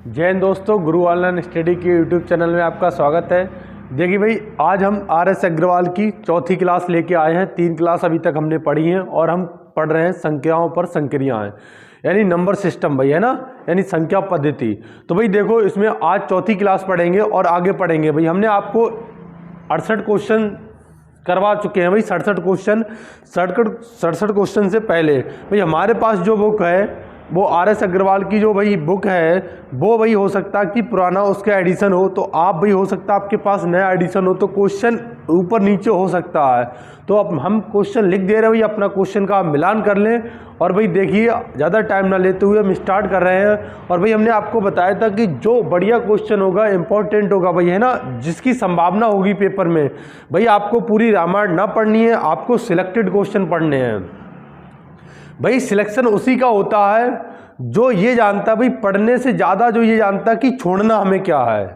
जय हिंद दोस्तों, गुरु online study के यूट्यूब चैनल में आपका स्वागत है। देखिए भाई, आज हम आर.एस. अग्रवाल की चौथी क्लास लेके आए हैं। 3 क्लास अभी तक हमने पढ़ी हैं और हम पढ़ रहे हैं संख्याओं पर संक्रियाएं, यानी नंबर सिस्टम भाई, है ना, यानी संख्या पद्धति। तो भाई देखो, इसमें आज चौथी क्लास पढ़ेंगे और आगे पढ़ेंगे। भाई हमने आपको 68 क्वेश्चन करवा चुके हैं भाई, 67 क्वेश्चन से पहले। भाई हमारे पास जो बुक है वो आर.एस. अग्रवाल की जो भाई बुक है वो भाई हो सकता है कि पुराना उसका एडिशन हो, तो आप भाई हो सकता है आपके पास नया एडिशन हो, तो क्वेश्चन ऊपर नीचे हो सकता है। तो अब हम क्वेश्चन लिख दे रहे हैं भाई, अपना क्वेश्चन का मिलान कर लें। और भाई देखिए, ज़्यादा टाइम ना लेते हुए हम स्टार्ट कर रहे हैं। और भाई हमने आपको बताया था कि जो बढ़िया क्वेश्चन होगा, इंपॉर्टेंट होगा भाई, है ना, जिसकी संभावना होगी पेपर में, भाई आपको पूरी रामायण ना पढ़नी है, आपको सिलेक्टेड क्वेश्चन पढ़ने हैं। भाई सिलेक्शन उसी का होता है जो ये जानता है भाई, पढ़ने से ज़्यादा जो ये जानता है कि छोड़ना हमें क्या है।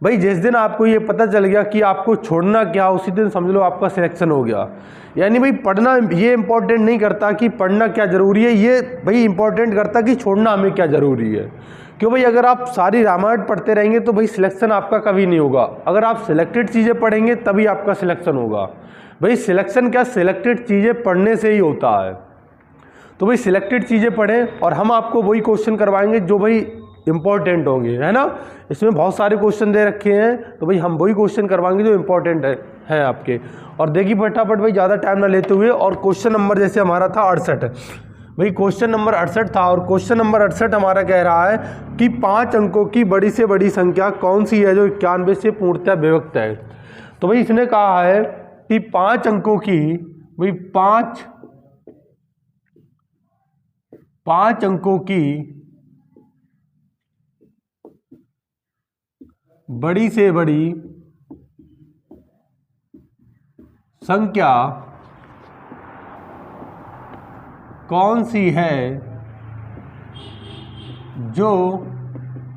भाई जिस दिन आपको ये पता चल गया कि आपको छोड़ना क्या है, उसी दिन समझ लो आपका सिलेक्शन हो गया। यानी भाई पढ़ना ये इंपॉर्टेंट नहीं करता कि पढ़ना क्या ज़रूरी है, ये भाई इंपॉर्टेंट करता कि छोड़ना हमें क्या ज़रूरी है। क्यों भाई, अगर आप सारी रामायण पढ़ते रहेंगे तो भाई सिलेक्शन आपका कभी नहीं होगा। अगर आप सिलेक्टेड चीज़ें पढ़ेंगे तभी आपका सिलेक्शन होगा। भाई सिलेक्शन क्या, सिलेक्टेड चीज़ें पढ़ने से ही होता है। तो भाई सिलेक्टेड चीज़ें पढ़ें और हम आपको वही क्वेश्चन करवाएंगे जो भाई इंपॉर्टेंट होंगे, है ना। इसमें बहुत सारे क्वेश्चन दे रखे हैं, तो भाई हम वही क्वेश्चन करवाएंगे जो इंपॉर्टेंट है आपके। और देखिए फटाफट भाई, ज़्यादा टाइम ना लेते हुए। और क्वेश्चन नंबर जैसे हमारा था 68, भाई क्वेश्चन नंबर 68 था। और क्वेश्चन नंबर 68 हमारा कह रहा है कि 5 अंकों की बड़ी से बड़ी संख्या कौन सी है जो 91 से पूर्णतः विभक्त है। तो भाई इसने कहा है कि 5 अंकों की, भाई 5 अंकों की बड़ी से बड़ी संख्या कौन सी है जो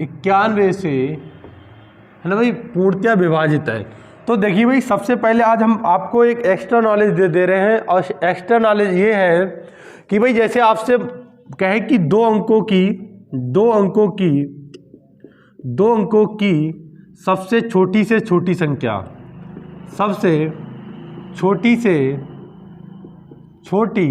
91 से, है ना भाई, पूर्णतः विभाजित है। तो देखिए भाई, सबसे पहले आज हम आपको एक एक्स्ट्रा नॉलेज दे रहे हैं। और एक्स्ट्रा नॉलेज ये है कि भाई जैसे आपसे कहे कि दो अंकों की सबसे छोटी से छोटी संख्या, सबसे छोटी से छोटी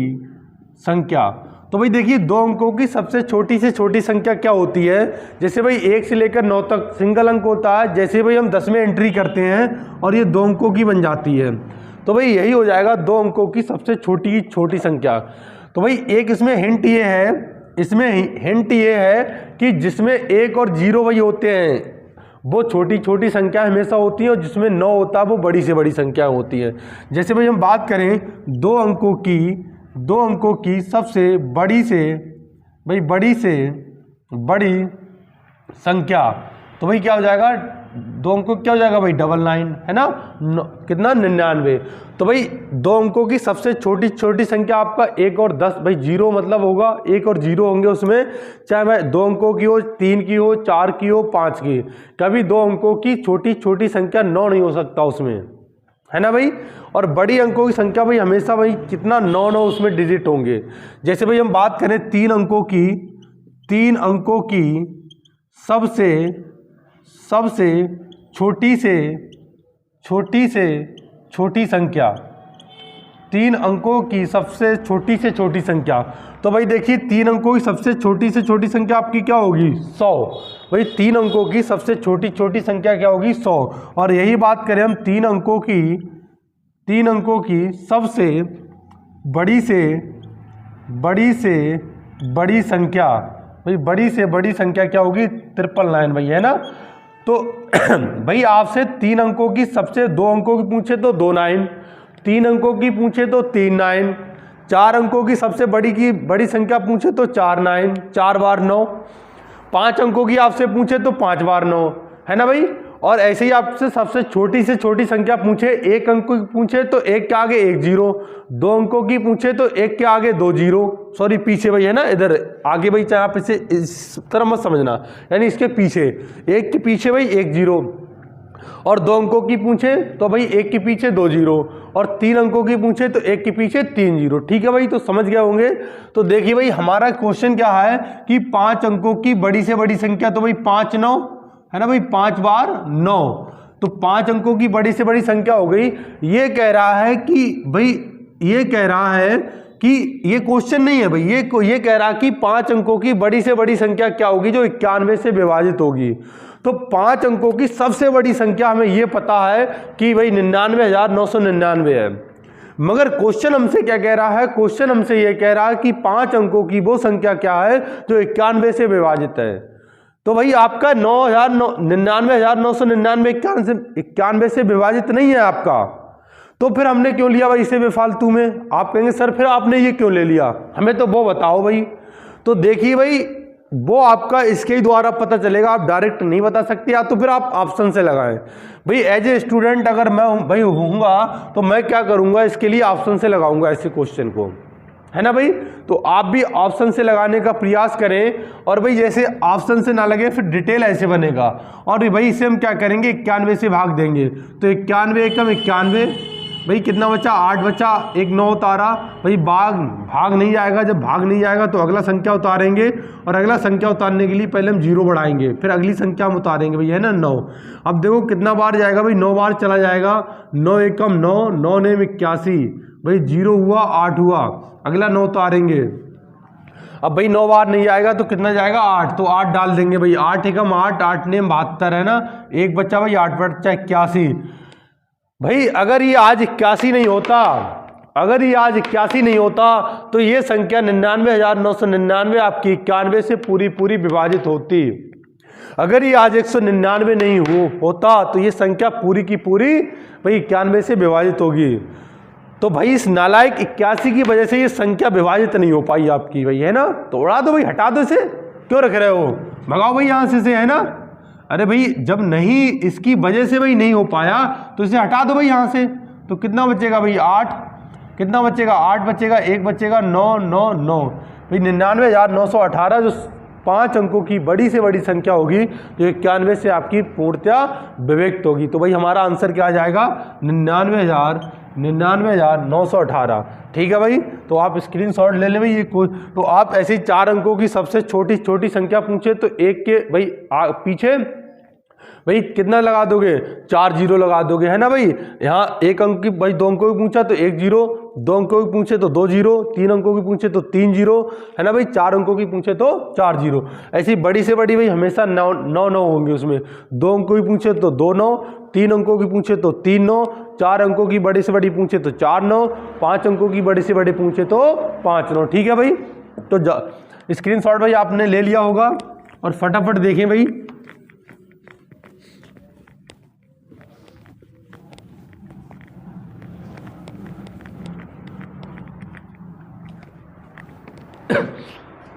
संख्या। तो भाई देखिए, 2 अंकों की सबसे छोटी से छोटी संख्या क्या होती है। जैसे भाई 1 से लेकर 9 तक सिंगल अंक होता है। जैसे भाई हम 10 में एंट्री करते हैं और ये 2 अंकों की बन जाती है, तो भाई यही हो जाएगा 2 अंकों की सबसे छोटी संख्या। तो भाई एक इसमें हिंट ये है, कि जिसमें 1 और 0 भाई होते हैं वो छोटी छोटी संख्या हमेशा होती है, और जिसमें 9 होता है वो बड़ी से बड़ी संख्या होती है। जैसे भाई हम बात करें 2 अंकों की सबसे बड़ी से बड़ी संख्या, तो भाई क्या हो जाएगा, 2 अंकों क्या हो जाएगा भाई, 99, है ना, कितना, 99। तो भाई 2 अंकों की सबसे छोटी छोटी संख्या आपका 1 और 10, भाई 0 मतलब होगा 1 और 0 होंगे उसमें, चाहे भाई 2 अंकों की हो, 3 की हो, 4 की हो, 5 की। कभी 2 अंकों की छोटी छोटी संख्या 9 नहीं हो सकता उसमें, है ना भाई। और बड़ी अंकों की संख्या भाई हमेशा भाई कितना, 9 उसमें डिजिट होंगे। जैसे भाई हम बात करें 3 अंकों की सबसे छोटी से छोटी संख्या, 3 अंकों की सबसे छोटी से छोटी संख्या। तो भाई देखिए, 3 अंकों की सबसे छोटी से छोटी संख्या आपकी क्या होगी, 100। भाई 3 अंकों की सबसे छोटी छोटी संख्या क्या होगी, 100। और यही बात करें हम 3 अंकों की सबसे बड़ी से बड़ी संख्या, भाई बड़ी से बड़ी संख्या क्या होगी, 999 भाई, है ना। तो भाई आपसे 3 अंकों की सबसे 2 अंकों की पूछे तो 29, 3 अंकों की पूछे तो 39, 4 अंकों की सबसे बड़ी संख्या पूछे तो 49, 4 बार 9, 5 अंकों की आपसे पूछे तो 5 बार 9, है ना भाई। और ऐसे ही आपसे सबसे छोटी से छोटी संख्या पूछे, 1 अंक की पूछे तो 1 के आगे 1 0, 2 अंकों की पूछे तो 1 के आगे 2 0, सॉरी पीछे भाई, है ना, इधर आगे भाई, चाहे आप इसे इस तरह मत समझना, यानी इसके पीछे 1 के पीछे भाई 1 0। और 2 अंकों की पूछे तो भाई 1 के पीछे 2 जीरो, और 3 अंकों की पूछे तो 1 के पीछे 3 जीरो। ठीक है भाई, तो समझ गए होंगे। तो देखिए भाई हमारा क्वेश्चन क्या है कि 5 अंकों की बड़ी से बड़ी संख्या, तो भाई 5 9 है ना भाई, 5 बार 9, तो 5 अंकों की बड़ी से बड़ी संख्या हो गई। ये कह रहा है कि भाई, ये कह रहा है कि ये क्वेश्चन नहीं है भाई, ये कह रहा है कि 5 अंकों की बड़ी से बड़ी संख्या क्या होगी जो 91 से विभाजित होगी। तो 5 अंकों की सबसे बड़ी संख्या हमें ये पता है कि भाई 99,999 है, मगर क्वेश्चन हमसे क्या कह रहा है, क्वेश्चन हमसे ये कह रहा है कि 5 अंकों की वो संख्या क्या है जो 91 से विभाजित है। तो भाई आपका 99,999 91 से विभाजित नहीं है आपका, तो फिर हमने क्यों लिया भाई इसे बेफालतू में। आप कहेंगे सर फिर आपने ये क्यों ले लिया, हमें तो वो बताओ भाई। तो देखिए भाई वो आपका इसके ही द्वारा पता चलेगा, आप डायरेक्ट नहीं बता सकते, या तो फिर आप ऑप्शन से लगाएं। भाई एज ए स्टूडेंट अगर मैं भाई होऊंगा तो मैं क्या करूंगा, इसके लिए ऑप्शन से लगाऊंगा ऐसे क्वेश्चन को, है ना भाई। तो आप भी ऑप्शन से लगाने का प्रयास करें, और भाई जैसे ऑप्शन से ना लगे फिर डिटेल ऐसे बनेगा। और भाई इसे हम क्या करेंगे, 91 से भाग देंगे, तो 91 एकम 91, भाई कितना बचा 8 बचा, 1 9 उतारा, भाई भाग नहीं जाएगा, जब भाग नहीं जाएगा तो अगला संख्या उतारेंगे, और अगला संख्या उतारने के लिए पहले हम 0 बढ़ाएंगे, फिर अगली संख्या हम उतारेंगे भाई, है ना 9। अब देखो कितना बार जाएगा भाई, 9 बार चला जाएगा, 9 एकम 9, 9 ने 81, भाई 0 हुआ 8 हुआ, अगला 9 उतारेंगे। अब भाई 9 बार नहीं आएगा तो कितना जाएगा 8, तो 8 डाल देंगे भाई, 8 एकम 8, 8 ने 72 है ना, एक बच्चा भाई 8 बच्चा 81। भाई अगर ये आज 81 नहीं होता, अगर ये आज 81 नहीं होता तो ये संख्या 99,999 आपकी 91 से पूरी विभाजित होती। अगर ये आज 199 नहीं होता तो ये संख्या पूरी की पूरी भाई 91 से विभाजित होगी। तो भाई इस नालायक 81 की वजह से ये संख्या विभाजित नहीं हो पाई आपकी भाई, है ना। तो उड़ा दो भाई, हटा दो इसे, क्यों रख रहे हो, भगाओ भाई यहाँ से, है ना। अरे भाई जब नहीं इसकी वजह से भाई नहीं हो पाया तो इसे हटा दो भाई यहाँ से। तो कितना बचेगा भाई 8, कितना बचेगा 8 बचेगा, 1 बचेगा 9 9 9, भाई 99,918 जो 5 अंकों की बड़ी से बड़ी संख्या होगी जो 91 से आपकी पूर्णतया विभक्त होगी। तो भाई हमारा आंसर क्या आ जाएगा 99,918। ठीक है भाई, तो आप स्क्रीनशॉट ले लें भाई। ये तो आप ऐसे ही 4 अंकों की सबसे छोटी संख्या पूछे तो एक के भाई पीछे भाई कितना लगा दोगे, 4 जीरो लगा दोगे, है ना भाई। यहाँ 1 अंक की भाई 2 अंकों की पूछा तो 1 जीरो, 2 अंकों की पूछे तो 2 जीरो, 3 अंकों की पूछे तो 3 जीरो, है ना भाई। 4 अंकों की पूछे तो 4 जीरो। ऐसी बड़ी से बड़ी भाई हमेशा 9 9 होंगे उसमें। 2 अंकों की पूछे तो 2 9, 3 अंकों की पूछे तो 3 9, 4 अंकों की बड़ी से बड़ी पूछे तो 4 9, 5 अंकों की बड़ी से बड़ी पूछे तो 5 9। ठीक है भाई, तो स्क्रीनशॉट भाई आपने ले लिया होगा, और फटाफट देखें भाई।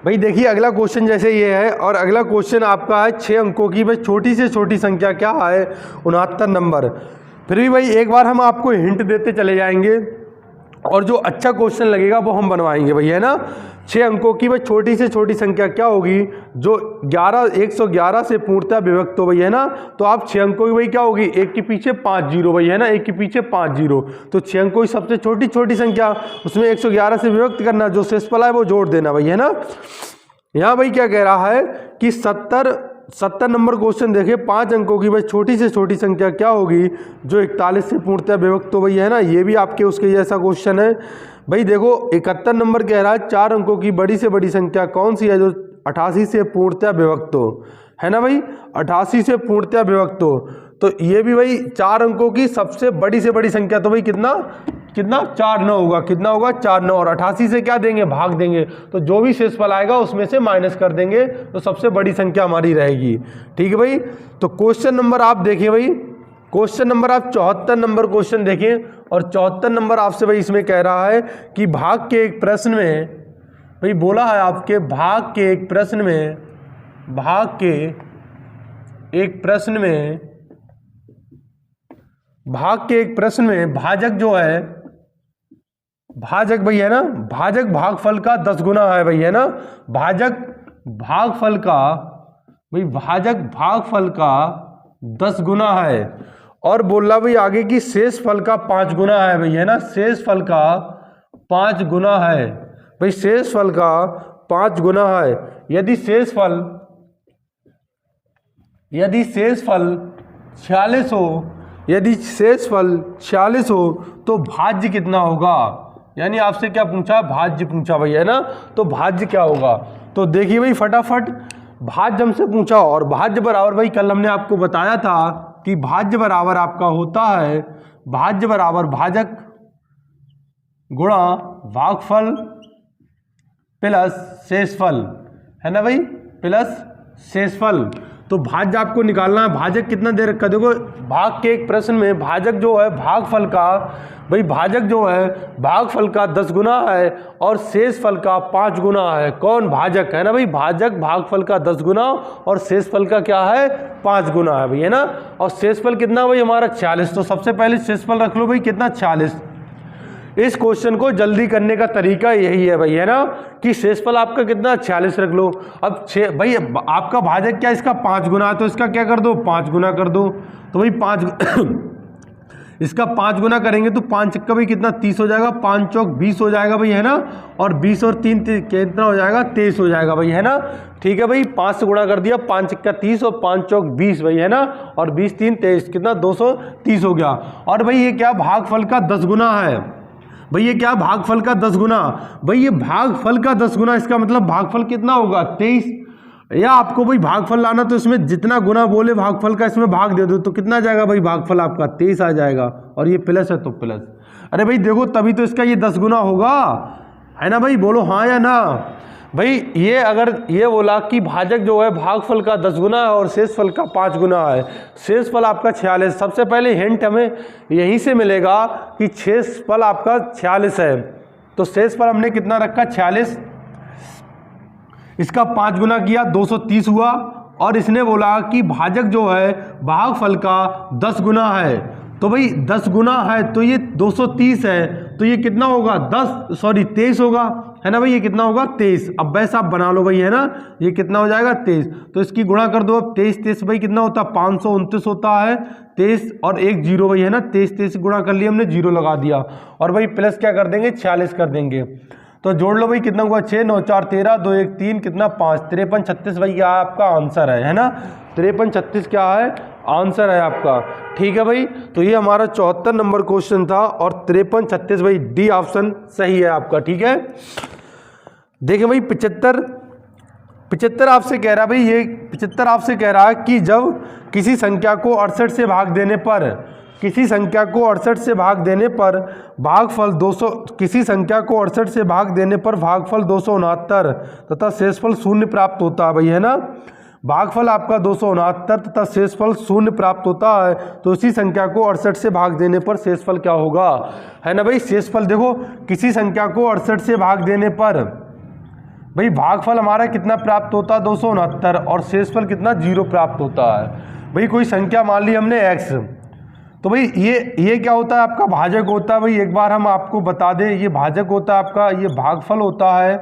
भाई देखिए अगला क्वेश्चन जैसे ये है, और अगला क्वेश्चन आपका है 6 अंकों की भाई छोटी से छोटी संख्या क्या है 69 नंबर। फिर भी भाई एक बार हम आपको हिंट देते चले जाएंगे, और जो अच्छा क्वेश्चन लगेगा वो हम बनवाएंगे भाई, है ना। 6 अंकों की भाई छोटी से छोटी संख्या क्या होगी जो 111 से पूर्णतः विभक्त हो भाई, है ना। तो आप 6 अंकों की भाई क्या होगी, 1 के पीछे 5 जीरो भाई, है ना, 1 के पीछे 5 जीरो। तो 6 अंकों की सबसे छोटी संख्या, उसमें 111 से विभक्त करना, जो शेषफल है वो जोड़ देना भाई, है ना। यहाँ भाई क्या कह रहा है कि 70 नंबर क्वेश्चन देखिए, 5 अंकों की भाई छोटी से छोटी संख्या क्या होगी जो 41 से पूर्णतः विभक्त हो भाई, है ना। ये भी आपके उसके जैसा क्वेश्चन है भाई। देखो 71 नंबर कह रहा है 4 अंकों की बड़ी से बड़ी संख्या कौन सी है जो 88 से पूर्णतः विभक्त हो, है ना भाई। 88 से पूर्णतः विभक्त हो, तो ये भी भाई 4 अंकों की सबसे बड़ी से बड़ी संख्या, तो भाई कितना 4 9 होगा, कितना होगा 4 9, और 88 से क्या देंगे, भाग देंगे, तो जो भी शेषफल आएगा उसमें से माइनस कर देंगे, तो सबसे बड़ी संख्या हमारी रहेगी। ठीक है भाई, तो क्वेश्चन नंबर आप देखिए भाई, क्वेश्चन नंबर आप 74 नंबर क्वेश्चन देखें, और 74 नंबर आपसे भाई इसमें कह रहा है कि भाग के एक प्रश्न में भाई बोला है आपके, भाग के एक प्रश्न में भाजक जो है, भाजक भाई, है ना, भाजक भागफल का 10 गुना है भाई, है ना। भाजक भागफल का 10 गुना है, और बोल रहा भाई आगे की शेष फल का 5 गुना है भाई, है ना, शेष फल का 5 गुना है भाई, शेष फल का 5 गुना है। यदि शेष फल 46 हो, यदि शेष फल 46 हो तो भाज्य कितना होगा? यानी आपसे क्या पूछा? भाज्य पूछा भाई, है ना। तो भाज्य क्या होगा? तो देखिए भाई फटाफट, भाज्य हमसे पूछा और भाज्य बराबर भाई कल हमने आपको बताया था कि भाज्य बराबर आपका होता है, भाज्य बराबर भाजक गुणा भागफल प्लस शेषफल, है ना भाई, प्लस शेषफल। तो भाज्य आपको निकालना है, भाजक कितना दे रखा है देखो, भाग के एक प्रश्न में भाजक जो है भागफल का, भाई भाजक जो है भागफल का 10 गुना है और शेषफल का 5 गुना है। कौन? भाजक, है ना भाई, भाजक भागफल का 10 गुना और शेषफल का क्या है? 5 गुना है भाई, है ना। और शेषफल कितना भाई हमारा? 46। तो सबसे पहले शेषफल रख लो भाई, कितना? 46। इस क्वेश्चन को जल्दी करने का तरीका यही है भाई, है ना, कि शेषफल आपका कितना? 46 रख लो। अब भाई आपका भाजक क्या? इसका 5 गुना, तो इसका क्या कर दो? 5 गुना कर दो। तो भाई 5 इसका 5 गुना करेंगे तो 5 चक्का भाई कितना? 30 हो जाएगा, 5 चौक 20 हो जाएगा भाई, है ना। और 20 और 3 कितना हो जाएगा? 23 हो जाएगा भाई, है ना। ठीक है भाई, 5 से गुणा कर दिया, 5 चक्का 30 और 5 चौक 20 भाई, है ना। और 20 3 23, कितना? 230 हो गया। और भाई ये क्या? भागफल का 10 गुना है भाई, ये क्या? भागफल का 10 गुना भाई, ये भागफल का 10 गुना, इसका मतलब भागफल कितना होगा? 23। या आपको भाई भागफल लाना तो इसमें जितना गुना बोले भागफल का इसमें भाग दे दो, तो कितना आ जाएगा भाई? भागफल आपका 23 आ जाएगा। और ये प्लस है तो प्लस। अरे भाई देखो, तभी तो इसका ये 10 गुना होगा, है ना भाई, बोलो हाँ या ना भाई। ये अगर ये बोला कि भाजक जो है भागफल का 10 गुना है और शेषफल का 5 गुना है, शेषफल आपका 46। सबसे पहले हिंट हमें यहीं से मिलेगा कि शेषफल आपका 46 है। तो शेषफल हमने कितना रखा? 46। इसका 5 गुना किया, 230 हुआ। और इसने बोला कि भाजक जो है भागफल का 10 गुना है, तो भाई 10 गुना है तो ये 230 है, तो ये कितना होगा? 23 होगा, है ना भाई। ये कितना होगा? 23। अब वैसा आप बना लो भाई, है ना। ये कितना हो जाएगा? 23। तो इसकी गुणा कर दो अब। 23 भाई कितना होता है? 529 होता है। 23 और 1 0 भाई, है ना। 23 गुणा कर लिया हमने, 0 लगा दिया। और भाई प्लस क्या कर देंगे? 46 कर देंगे। तो जोड़ लो भाई, कितना हुआ? 6 9 4 13 2 1 3, कितना? 5 53 36 भाई, क्या आपका आंसर है ना। 53 36 क्या है? आंसर है आपका। ठीक है भाई, तो ये हमारा 74 नंबर क्वेश्चन था और 53 36 भाई डी ऑप्शन सही है आपका। ठीक है, देखिए भाई 75 आपसे कह रहा है भाई, ये 75 आपसे कह रहा है कि जब किसी संख्या को 68 से भाग देने पर, किसी संख्या को 68 से भाग देने पर भागफल 200, किसी संख्या को 68 से भाग देने पर भागफल 269 तथा शेषफल 0 प्राप्त होता है भाई, है ना। भागफल आपका 269 तथा शेषफल 0 प्राप्त होता है, तो इसी संख्या को 68 से भाग देने पर शेषफल क्या होगा, है ना भाई। शेषफल देखो, किसी संख्या को 68 से भाग देने पर भाई भागफल हमारा कितना प्राप्त होता है? 269 और शेषफल कितना? 0 प्राप्त होता है भाई। कोई संख्या मान ली हमने x, तो भाई ये क्या होता है? आपका भाजक होता है भाई। एक बार हम आपको बता दें, ये भाजक होता है आपका, ये भागफल होता है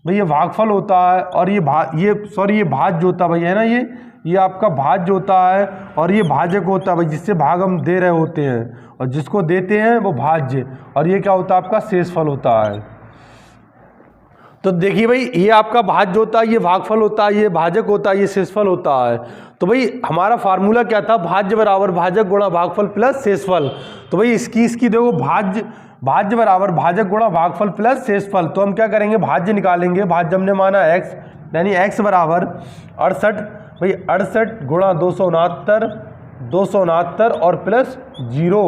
भाई, ये भागफल होता है। और ये भाज्य होता है भाई, है ना। ये आपका भाज्य होता है और ये भाजक होता है भाई, जिससे भाग हम दे रहे होते हैं और जिसको देते हैं वो भाज्य। और ये क्या होता है? आपका शेषफल होता है। तो देखिए भाई, ये आपका भाज्य होता है, ये भागफल होता है, ये भाजक होता है, ये शेषफल होता है। तो भाई हमारा फार्मूला क्या था? भाज्य बराबर भाजक गुणा भागफल प्लस शेषफल। तो भाई इसकी देखो, भाज्य बराबर भाजक गुणा भागफल प्लस शेषफल। तो हम क्या करेंगे? भाज्य निकालेंगे। भाज्य हमने माना x, यानी x बराबर 68 भाई, 68 गुणा 269 और प्लस 0,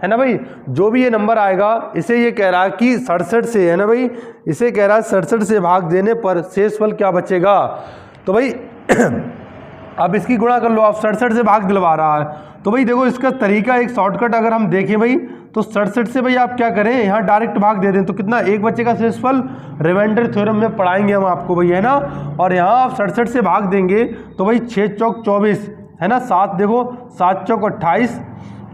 है ना भाई। जो भी ये नंबर आएगा, इसे ये कह रहा है कि 67 से, है ना भाई, इसे कह रहा है 67 से भाग देने पर शेषफल क्या बचेगा। तो भाई अब इसकी गुणा कर लो, आप 67 से भाग दिलवा रहा है। तो भाई देखो, इसका तरीका एक शॉर्टकट अगर हम देखें भाई, तो 67 से भाई आप क्या करें? यहाँ डायरेक्ट भाग दे दें, तो कितना? 1 बचेगा शेषफल। रिमाइंडर थ्योरम में पढ़ाएंगे हम आपको भाई, है ना। और यहाँ आप 67 से भाग देंगे तो भाई 6 चौक 24, है ना। 7 देखो, 7 चौक 28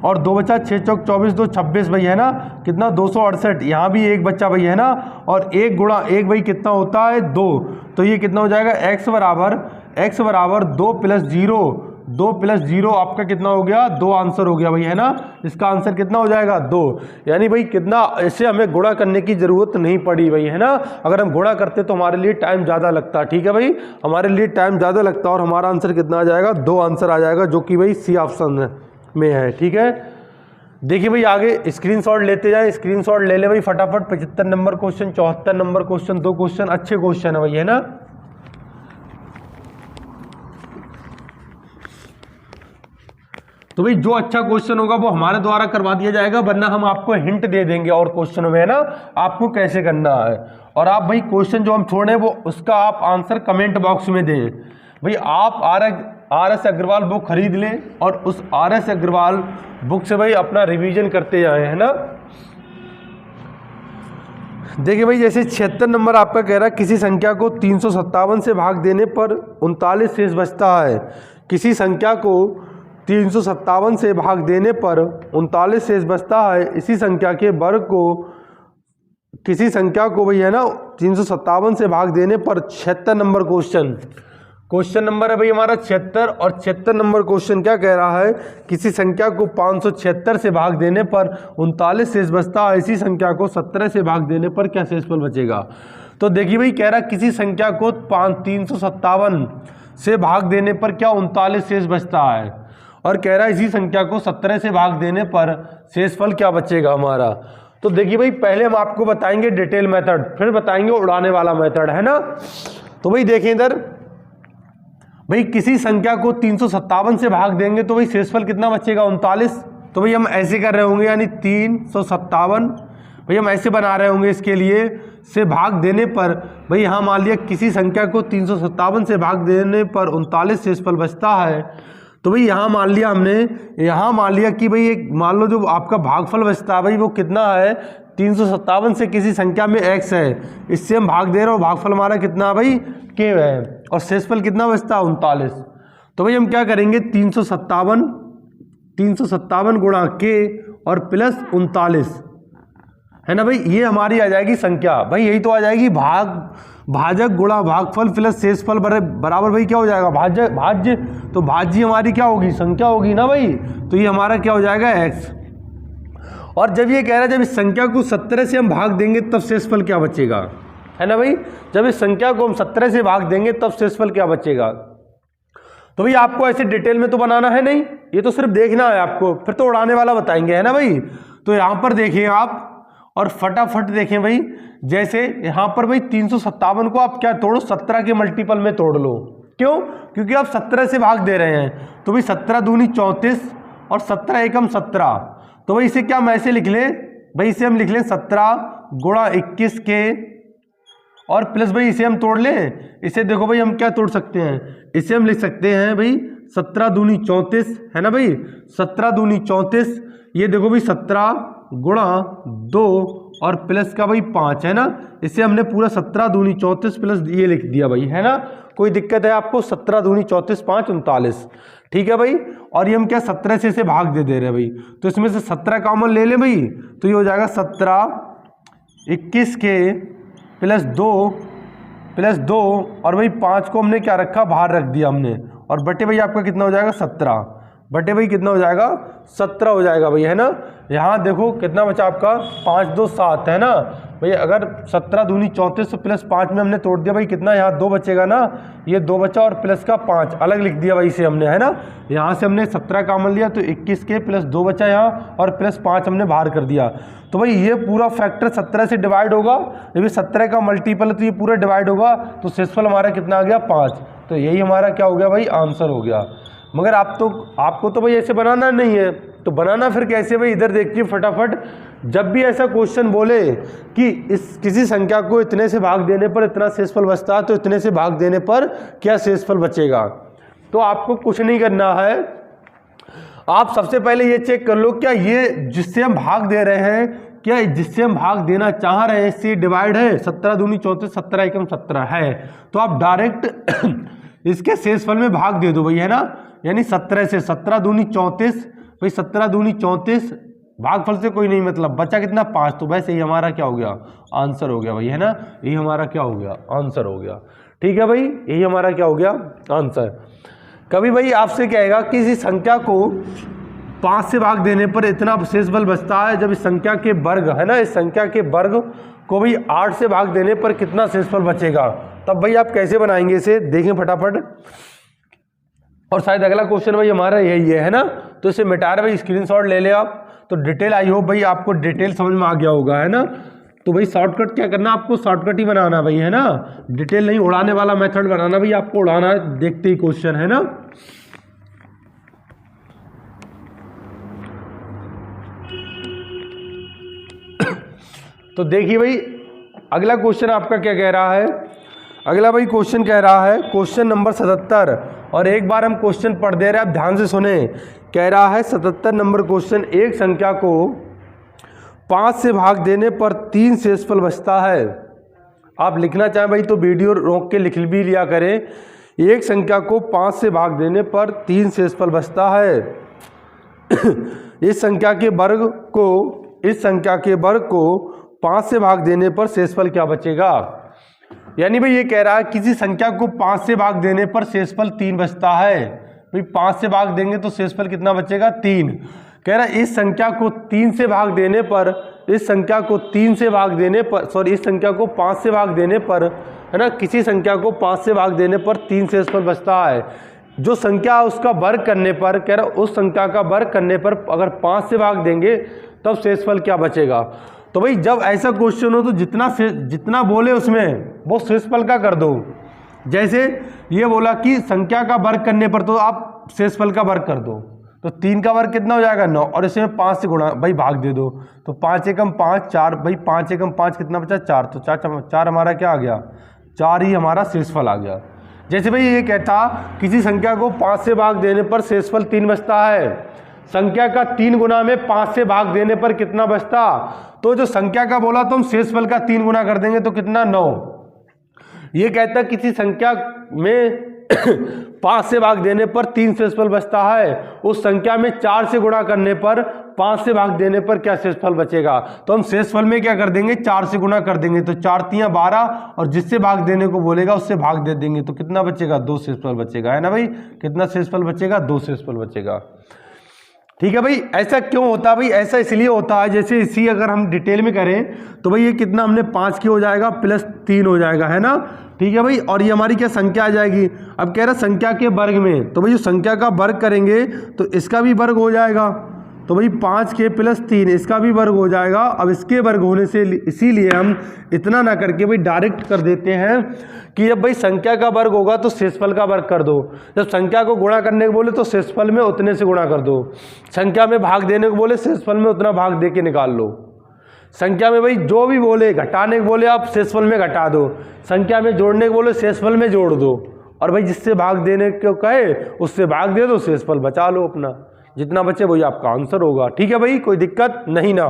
और 2 बचा, 6 चौक 24 2 26 भाई, है ना। कितना? 268। यहाँ भी 1 बच्चा भाई, है ना। और 1 गुणा 1 भाई कितना होता है? 2। तो ये कितना हो जाएगा? x बराबर 2 प्लस 0 2 प्लस 0 आपका कितना हो गया 2 आंसर हो गया भाई, है ना। इसका आंसर कितना हो जाएगा 2, यानी भाई कितना इससे हमें गुणा करने की ज़रूरत नहीं पड़ी भाई, है ना। अगर हम गुणा करते तो हमारे लिए टाइम ज़्यादा लगता, ठीक है भाई, हमारे लिए टाइम ज़्यादा लगता और हमारा आंसर कितना आ जाएगा 2 आंसर आ जाएगा, जो कि भाई सी ऑप्शन में है, ठीक है। देखिए भाई आगे स्क्रीनशॉट लेते जाए, स्क्रीनशॉट ले ले भाई फटाफट। 75 number question, 74 number question, 2 question अच्छे क्वेश्चन है भाई, है ना। तो भाई जो अच्छा क्वेश्चन होगा वो हमारे द्वारा करवा दिया जाएगा, वरना हम आपको हिंट दे देंगे और क्वेश्चन में, है ना, आपको कैसे करना है। और आप भाई क्वेश्चन जो हम छोड़े वो उसका आप आंसर कमेंट बॉक्स में दें भाई। आप RS अग्रवाल बुक खरीद लें और उस RS अग्रवाल बुक से भाई अपना रिवीजन करते जाएं, है ना। देखिए भाई जैसे 76 नंबर आपका कह रहा है किसी संख्या को 357 से भाग देने पर 39 शेष बचता है। किसी संख्या को 357 से भाग देने पर 39 शेष बचता है। इसी संख्या के वर्ग को किसी संख्या को भाई, है ना, 357 से भाग देने पर 76 नंबर क्वेश्चन नंबर है भाई हमारा 76। और 76 नंबर क्वेश्चन क्या कह रहा है, किसी संख्या को 576 से भाग देने पर 39 शेष बचता है। इसी संख्या को 17 से भाग देने पर क्या शेषफल बचेगा। तो देखिए भाई कह रहा है किसी संख्या को 357 से भाग देने पर क्या 39 शेष बचता है, और कह रहा है इसी संख्या को 17 से भाग देने पर शेषफल क्या बचेगा हमारा। तो देखिए भाई पहले हम आपको बताएंगे डिटेल मेथड, फिर बताएंगे उड़ाने वाला मेथड, है ना। तो भाई देखें इधर भाई किसी संख्या को 357 से भाग देंगे तो भाई शेषफल कितना बचेगा 39। तो भाई हम ऐसे कर रहे होंगे, यानी 357 भाई हम ऐसे बना रहे होंगे इसके लिए से भाग देने पर भाई यहाँ मान लिया किसी संख्या को 357 से भाग देने पर 39 शेषफल बचता है। तो भाई यहाँ मान लिया हमने, यहाँ मान लिया कि भाई एक मान लो जो आपका भागफल बचता है भाई वो कितना है 357 से किसी संख्या में x है, इससे हम भाग दे रहे हो, भागफल हमारा कितना है भाई k है, और शेषफल कितना बचता है 39। तो भाई हम क्या करेंगे 357 गुणा k और प्लस 39, है ना भाई, ये हमारी आ जाएगी संख्या भाई, यही तो आ जाएगी भाजक गुणा भागफल प्लस शेषफल बराबर भाई क्या हो जाएगा भाज्य। तो भाज्य हमारी क्या होगी संख्या होगी ना भाई, तो ये हमारा क्या हो जाएगा x। और जब ये कह रहा है जब इस संख्या को 17 से हम भाग देंगे तब शेषफल क्या बचेगा, है ना भाई, जब इस संख्या को हम 17 से भाग देंगे तब शेषफल क्या बचेगा। तो भाई आपको ऐसे डिटेल में तो बनाना है नहीं, ये तो सिर्फ देखना है आपको, फिर तो उड़ाने वाला बताएंगे, है ना भाई। तो यहाँ पर देखिए आप और फटाफट देखें भाई, जैसे यहाँ पर भाई 357 को आप क्या तोड़ो 17 के मल्टीपल में तोड़ लो, क्यों, क्योंकि आप 17 से भाग दे रहे हैं। तो भाई 17 दूनी 34 और 17 एकम 17, तो भाई इसे क्या हम ऐसे लिख लें भाई, इसे हम लिख लें 17 गुणा 21 के और प्लस भाई इसे हम तोड़ लें, इसे देखो भाई हम क्या तोड़ सकते हैं, इसे हम लिख सकते हैं भाई 17 दूनी 34, है ना भाई, 17 दूनी 34, ये देखो भाई 17 गुणा 2 और प्लस का भाई 5, है ना, इसे हमने पूरा 17 दूनी 34 प्लस ये लिख दिया भाई, है ना। कोई दिक्कत है आपको, 17 दूनी 34 5 39, ठीक है भाई। और ये हम क्या 17 से इसे भाग दे रहे हैं भाई, तो इसमें से 17 कॉमन ले लें भाई, तो ये हो जाएगा 17 21 के प्लस 2 और भाई 5 को हमने क्या रखा बाहर रख दिया हमने, और बटे भाई आपका कितना हो जाएगा 17, बटे भाई कितना हो जाएगा 17 हो जाएगा भाई, है ना। यहाँ देखो कितना बचा आपका 5 2 7, है ना भाई, अगर 17 दूनी 34 प्लस 5 में हमने तोड़ दिया भाई कितना, यहाँ 2 बचेगा ना, ये 2 बचा और प्लस का 5 अलग लिख दिया भाई इसे हमने, है ना। यहाँ से हमने 17 कॉमन लिया तो 21 के प्लस 2 बचा यहाँ और प्लस 5 हमने बाहर कर दिया। तो भाई ये पूरा फैक्टर 17 से डिवाइड होगा, जब ये 17 का मल्टीपल है तो ये पूरा डिवाइड होगा, तो शेषफल हमारा कितना आ गया 5। तो यही हमारा क्या हो गया भाई आंसर हो गया। मगर आपको तो भाई ऐसे बनाना नहीं है, तो बनाना फिर कैसे भाई, इधर देखिए फटाफट, जब भी ऐसा क्वेश्चन बोले कि इस किसी संख्या को इतने से भाग देने पर इतना शेषफल बचता है, तो इतने से भाग देने पर क्या शेषफल बचेगा, तो आपको कुछ नहीं करना है। आप सबसे पहले ये चेक कर लो क्या ये जिससे हम भाग दे रहे हैं, क्या जिससे हम भाग देना चाह रहे हैं इससे डिवाइड है, 17 दूनी 34 17 एकम 17 है, तो आप डायरेक्ट इसके शेषफल में भाग दे दो भाई, है ना। यानी 17 से 17 दूनी 34 भाई, 17 दूनी 34 भागफल से कोई नहीं मतलब, बचा कितना 5, तो वैसे ही हमारा क्या हो गया आंसर हो गया भाई, है ना, यही हमारा क्या हो गया आंसर हो गया, ठीक है भाई, यही हमारा क्या हो गया आंसर। कभी भाई आपसे कहेगा कि इसी संख्या को 5 से भाग देने पर इतना शेष बल बचता है, जब इस संख्या के वर्ग है ना, इस संख्या के वर्ग को भाई 8 से भाग देने पर कितना शेष बल बचेगा, तब भाई आप कैसे बनाएंगे इसे, देखें फटाफट। और शायद अगला क्वेश्चन भाई हमारा यही है ना, तो इसे मिटा रहे भाई, स्क्रीनशॉट ले ले आप। तो डिटेल आई होप भाई आपको डिटेल समझ में आ गया होगा, है ना। तो भाई शॉर्टकट क्या करना, आपको शॉर्टकट ही बनाना भाई, है ना, डिटेल नहीं, उड़ाने वाला मेथड बनाना भाई, आपको उड़ाना है देखते ही क्वेश्चन, है ना। तो देखिए भाई अगला क्वेश्चन आपका क्या कह रहा है। अगला भाई क्वेश्चन कह रहा है क्वेश्चन नंबर 77, और एक बार हम क्वेश्चन पढ़ दे रहे हैं, आप ध्यान से सुने। कह रहा है 77 नंबर क्वेश्चन, एक संख्या को 5 से भाग देने पर 3 शेषफल बचता है। आप लिखना चाहें भाई तो वीडियो रोक के लिख भी लिया करें। एक संख्या को 5 से भाग देने पर 3 शेषफल बचता है। इस संख्या के वर्ग को 5 से भाग देने पर शेषफल क्या बचेगा। यानी भाई ये कह रहा है किसी संख्या को 5 से भाग देने पर शेषफल 3 बचता है। भाई 5 से भाग देंगे तो शेषफल कितना बचेगा, 3। कह रहा है इस संख्या को 3 से भाग देने पर, इस संख्या को 3 से भाग देने पर, सॉरी इस संख्या को 5 से भाग देने पर, है ना, किसी संख्या को 5 से भाग देने पर 3 शेषफल बचता है। जो संख्या उसका वर्ग करने पर, कह रहा उस संख्या का वर्ग करने पर अगर 5 से भाग देंगे तब शेषफल क्या बचेगा। तो भाई जब ऐसा क्वेश्चन हो तो जितना बोले उसमें वो शेषफल का कर दो। जैसे ये बोला कि संख्या का वर्ग करने पर, तो आप शेषफल का वर्ग कर दो, तो 3 का वर्ग कितना हो जाएगा, 9, और इसमें 5 से गुणा भाई भाग दे दो, तो 5 एकम 5, 4 भाई 5 एकम 5 कितना बचा, 4, तो 4 हमारा क्या आ गया, 4 ही हमारा शेषफल आ गया। जैसे भाई ये कहता किसी संख्या को 5 से भाग देने पर शेषफल 3 बचता है, संख्या का 3 गुना में 5 से भाग देने पर कितना बचता, तो जो संख्या का बोला तो हम शेषफल का 3 गुना कर देंगे तो कितना, 9। ये कहता है किसी संख्या में 5 से भाग देने पर 3 शेषफल बचता है, उस संख्या में 4 से गुणा करने पर 5 से भाग देने पर क्या शेषफल बचेगा। तो हम शेषफल में क्या कर देंगे, 4 से गुणा कर देंगे, तो 4 तियां 12, और जिससे भाग देने को बोलेगा उससे भाग दे देंगे, तो कितना बचेगा, 2 शेषफल बचेगा, है ना भाई। कितना शेषफल बचेगा, 2 शेषफल बचेगा। ठीक है भाई। ऐसा क्यों होता है भाई, ऐसा इसलिए होता है, जैसे इसी अगर हम डिटेल में करें तो भाई ये कितना हमने 5 की हो जाएगा प्लस 3 हो जाएगा, है ना। ठीक है भाई, और ये हमारी क्या संख्या आ जाएगी। अब कह रहा संख्या के वर्ग में, तो भाई जो संख्या का वर्ग करेंगे तो इसका भी वर्ग हो जाएगा, तो भाई 5 के प्लस 3 इसका भी वर्ग हो जाएगा। अब इसके वर्ग होने से इसीलिए हम इतना ना करके भाई डायरेक्ट कर देते हैं कि जब भाई संख्या का वर्ग होगा तो शेषफल का वर्ग कर दो, जब संख्या को गुणा करने को बोले तो शेषफल में उतने से गुणा कर दो, संख्या में भाग देने को बोले शेषफल में उतना भाग दे के निकाल लो, संख्या में भाई जो भी बोले घटाने को बोले आप शेषफल में घटा दो, संख्या में जोड़ने को बोले शेषफल में जोड़ दो, और भाई जिससे भाग देने को कहे उससे भाग दे दो, शेषफल बचा लो अपना, जितना बचे वही आपका आंसर होगा। ठीक है भाई, कोई दिक्कत नहीं ना।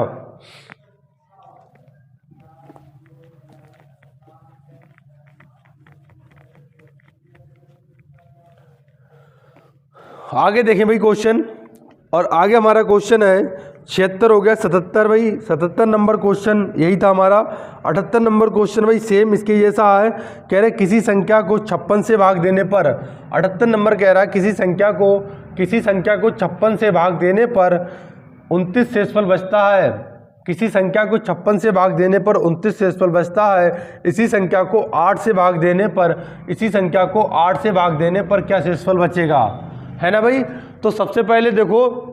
आगे देखें भाई क्वेश्चन, और आगे हमारा क्वेश्चन है 76 हो गया 77 भाई, 77 नंबर क्वेश्चन यही था हमारा। 78 नंबर क्वेश्चन भाई सेम इसके जैसा है, कह रहे किसी संख्या को 56 से भाग देने पर, 78 नंबर कह रहा है किसी संख्या को 56 से भाग देने पर 29 शेषफल बचता है। किसी संख्या को 56 से भाग देने पर 29 शेषफल बचता है। इसी संख्या को 8 से भाग देने पर क्या शेषफल बचेगा, है ना भाई। तो सबसे पहले देखो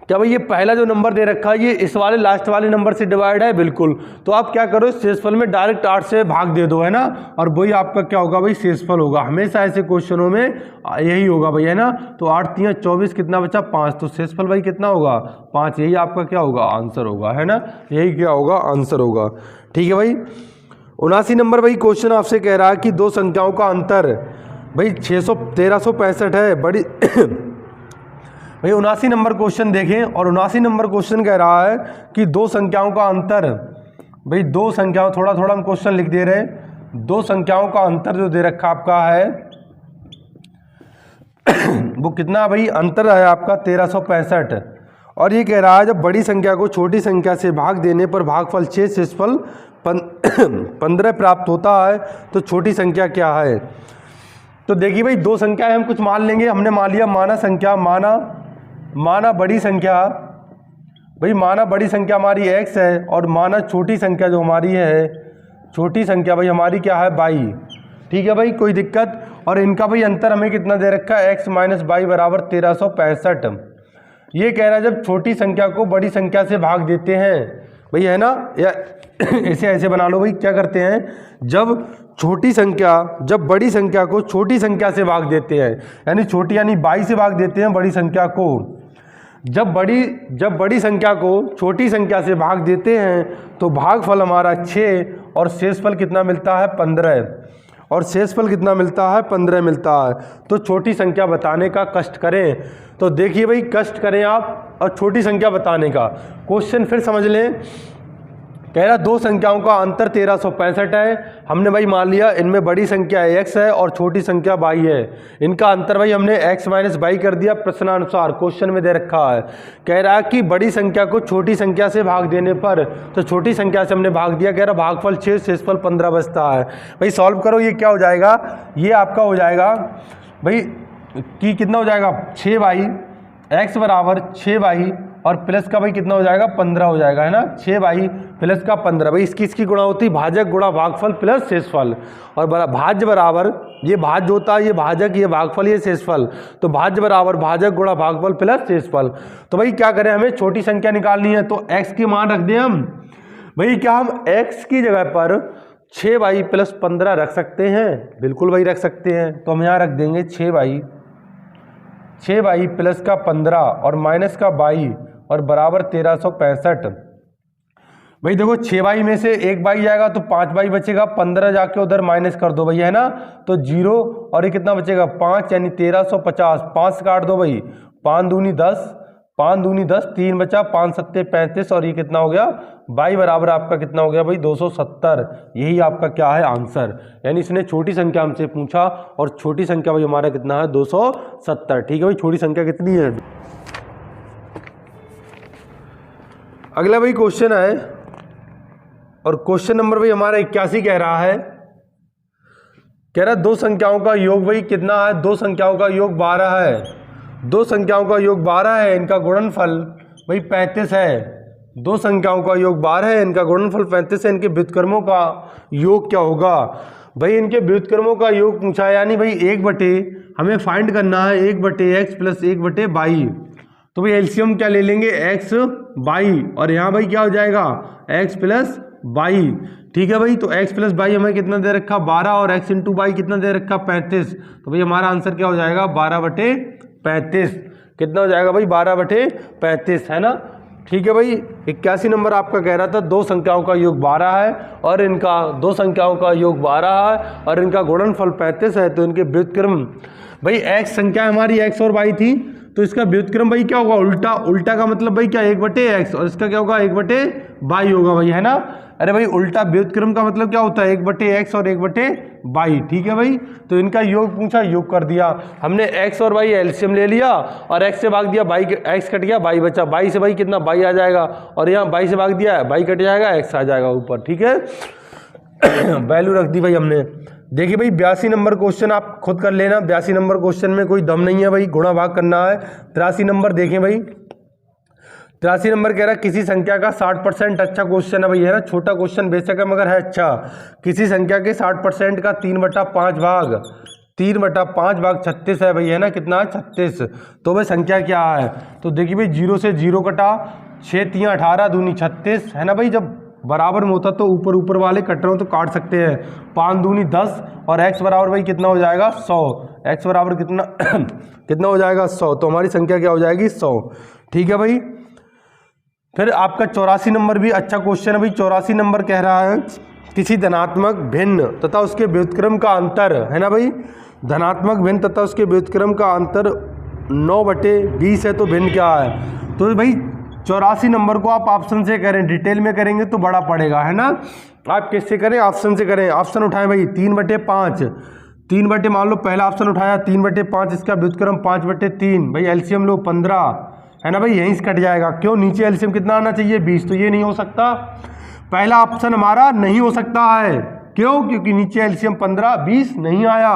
क्या भाई ये पहला जो नंबर दे रखा है ये इस वाले लास्ट वाले नंबर से डिवाइड है, बिल्कुल। तो आप क्या करो, शेषफल में डायरेक्ट 8 से भाग दे दो, है ना, और वही आपका क्या होगा भाई, शेषफल होगा। हमेशा ऐसे क्वेश्चनों में यही होगा भाई, है ना। तो 8 तियां 24 कितना बचा, 5, तो शेषफल भाई कितना होगा, 5। यही आपका क्या होगा, आंसर होगा, है ना, यही क्या होगा, आंसर होगा। ठीक है भाई। 79 नंबर भाई क्वेश्चन आपसे कह रहा है कि दो संख्याओं का अंतर भाई 1365 है, बड़ी भाई 79 नंबर क्वेश्चन देखें, और 79 नंबर क्वेश्चन कह रहा है कि दो संख्याओं का अंतर, भाई दो संख्याओं, थोड़ा थोड़ा हम क्वेश्चन लिख दे रहे हैं, दो संख्याओं का अंतर जो दे रखा आपका है वो कितना भाई, अंतर है आपका 1365। और ये कह रहा है जब बड़ी संख्या को छोटी संख्या से भाग देने पर भागफल 6 शेषफल 15 प्राप्त होता है तो छोटी संख्या क्या है। तो देखिए भाई दो संख्याएं हम कुछ मान लेंगे। हमने मान लिया माना संख्या, माना बड़ी संख्या, भाई माना बड़ी संख्या हमारी x है और माना छोटी संख्या जो हमारी है, छोटी संख्या भाई हमारी क्या है y। ठीक है भाई, कोई दिक्कत। और इनका भाई अंतर हमें कितना दे रखा है, x माइनस वाई बराबर 1365। ये कह रहा है जब छोटी संख्या को बड़ी संख्या से भाग देते हैं भाई, है ना, या ऐसे बना लो भाई। क्या करते हैं, जब बड़ी संख्या को छोटी संख्या से भाग देते हैं, यानी छोटी यानी 22 से भाग देते हैं बड़ी संख्या को। जब बड़ी संख्या को छोटी संख्या से भाग देते हैं तो भागफल हमारा 6 और शेषफल कितना मिलता है, 15। और शेषफल कितना मिलता है, 15 मिलता है। तो छोटी संख्या बताने का कष्ट करें। तो देखिए भाई, कष्ट करें आप और छोटी संख्या बताने का। क्वेश्चन फिर समझ लें। कह रहा दो संख्याओं का अंतर 1365 है। हमने भाई मान लिया इनमें बड़ी संख्या x है और छोटी संख्या y है। इनका अंतर भाई हमने x माइनस वाई कर दिया प्रश्नानुसार, क्वेश्चन में दे रखा है। कह रहा है कि बड़ी संख्या को छोटी संख्या से भाग देने पर, तो छोटी संख्या से हमने भाग दिया। कह रहा भागफल 6 शेषफल 15 बचता है। भाई सॉल्व करो, ये क्या हो जाएगा, ये आपका हो जाएगा भाई कि कितना हो जाएगा, 6y, x बराबर 6y और प्लस का भाई कितना हो जाएगा, 15 हो जाएगा, है ना। 6y प्लस का 15, भाई इसकी गुणा होती है भाजक गुणा भागफल प्लस शेषफल। और भाज्य बराबर, ये भाज्य होता है, ये भाजक, ये भागफल, ये शेषफल। तो भाज्य बराबर भाजक गुणा भागफल प्लस शेषफल। तो भाई क्या करें, हमें छोटी संख्या निकालनी है तो x के मान रख दें हम। भाई क्या हम x की जगह पर 6y प्लस 15 रख सकते हैं, बिल्कुल भाई रख सकते हैं। तो हम यहाँ रख देंगे 6y प्लस का 15 और माइनस का 22 और बराबर 1365। भाई देखो 6y में से एक y जाएगा तो 5y बचेगा, 15 जाके उधर माइनस कर दो भैया, है ना। तो 0 और ये कितना बचेगा, 5 यानी 1350। 5 से काट दो भाई, 5 दूनी 10, 5 दूनी 10, 3 बचा, 5 सत्ते 35 और ये कितना हो गया, y बराबर आपका कितना हो गया भाई 270। यही आपका क्या है आंसर। यानी इसने छोटी संख्या हमसे पूछा और छोटी संख्या भाई हमारा कितना है, 270। ठीक है भाई, छोटी संख्या कितनी है। अगला भाई क्वेश्चन है और क्वेश्चन नंबर भाई हमारा 81 कह रहा है। कह रहा है दो संख्याओं का योग भाई कितना है, दो संख्याओं का योग 12 है। दो संख्याओं का योग 12 है, इनका गुणनफल भाई 35 है। दो संख्याओं का योग 12 है, इनका गुणनफल 35 है। इनके व्युत्क्रमों का योग क्या होगा, भाई इनके व्युत्क्रमों का योग पूछा है। यानी भाई 1/, हमें फाइंड करना है 1/x प्लस 1/y। तो भाई एलसीएम क्या ले लेंगे, x y, और यहाँ भाई क्या हो जाएगा, x प्लस y। ठीक है भाई, तो x प्लस y हमें कितना दे रखा, 12, और x इंटू वाई कितना दे रखा, 35। तो भाई हमारा आंसर क्या हो जाएगा, 12/35। कितना हो जाएगा भाई, 12/35, है ना। ठीक है भाई, 81 नंबर आपका कह रहा था दो संख्याओं का योग 12 है और इनका दो संख्याओं का योग 12 है और इनका गुणनफल 35 है। तो इनके व्युत्क्रम भाई x संख्या हमारी x और y थी, तो इसका व्युत्क्रम भाई क्या होगा, उल्टा। उल्टा का मतलब भाई क्या, 1/x, और इसका क्या होगा 1/y होगा भाई, है ना। अरे भाई उल्टा व्युत्क्रम का मतलब क्या होता है, 1/x और 1/y। ठीक है भाई, तो इनका योग पूछा, योग कर दिया हमने। x और y एलसीएम ले लिया और x से भाग दिया, x कट गया, y बचा। y से भाई कितना, y आ जाएगा, और यहाँ y से भाग दिया, y कट जाएगा, x आ जाएगा ऊपर। ठीक है, वैल्यू रख दी भाई हमने। देखिए भाई 82 नंबर क्वेश्चन आप खुद कर लेना। 82 नंबर क्वेश्चन में कोई दम नहीं है भाई, गुणा भाग करना है। 83 नंबर देखें भाई, 83 नंबर कह रहा है किसी संख्या का 60%, अच्छा क्वेश्चन है भाई, है ना। छोटा क्वेश्चन बेशक है मगर है अच्छा। किसी संख्या के 60% का 3/5 भाग, 3/5 भाग 36 है भाई, है ना। कितना है, 36। तो भाई संख्या क्या है, तो देखिए भाई 0 से 0 कटा, 6 3 18 दूनी 36, है ना भाई। जब बराबर में होता तो ऊपर वाले कट रहे हो तो काट सकते हैं। 5 दूनी 10 और x बराबर भाई कितना हो जाएगा, 100। x बराबर कितना कितना हो जाएगा, 100। तो हमारी संख्या क्या हो जाएगी, 100। ठीक है भाई, फिर आपका 84 नंबर भी अच्छा क्वेश्चन है भाई। 84 नंबर कह रहा है किसी धनात्मक भिन्न तथा उसके व्युत्क्रम का अंतर, है ना भाई। धनात्मक भिन्न तथा उसके व्युत्क्रम का अंतर 9/20 है, तो भिन्न क्या है। तो भाई 84 नंबर को आप ऑप्शन से करें, डिटेल में करेंगे तो बड़ा पड़ेगा, है ना। आप किससे करें, ऑप्शन से करें। ऑप्शन उठाएं भाई, 3/5, 3 मान लो पहला ऑप्शन उठाया 3/5, इसका व्युत्क्रम 5/3। भाई एलसीएम लो 15, है ना भाई, यहीं से कट जाएगा। क्यों, नीचे एलसीएम कितना आना चाहिए, 20, तो ये नहीं हो सकता। पहला ऑप्शन हमारा नहीं हो सकता है, क्यों, क्योंकि नीचे एलसीएम 15 20 नहीं आया।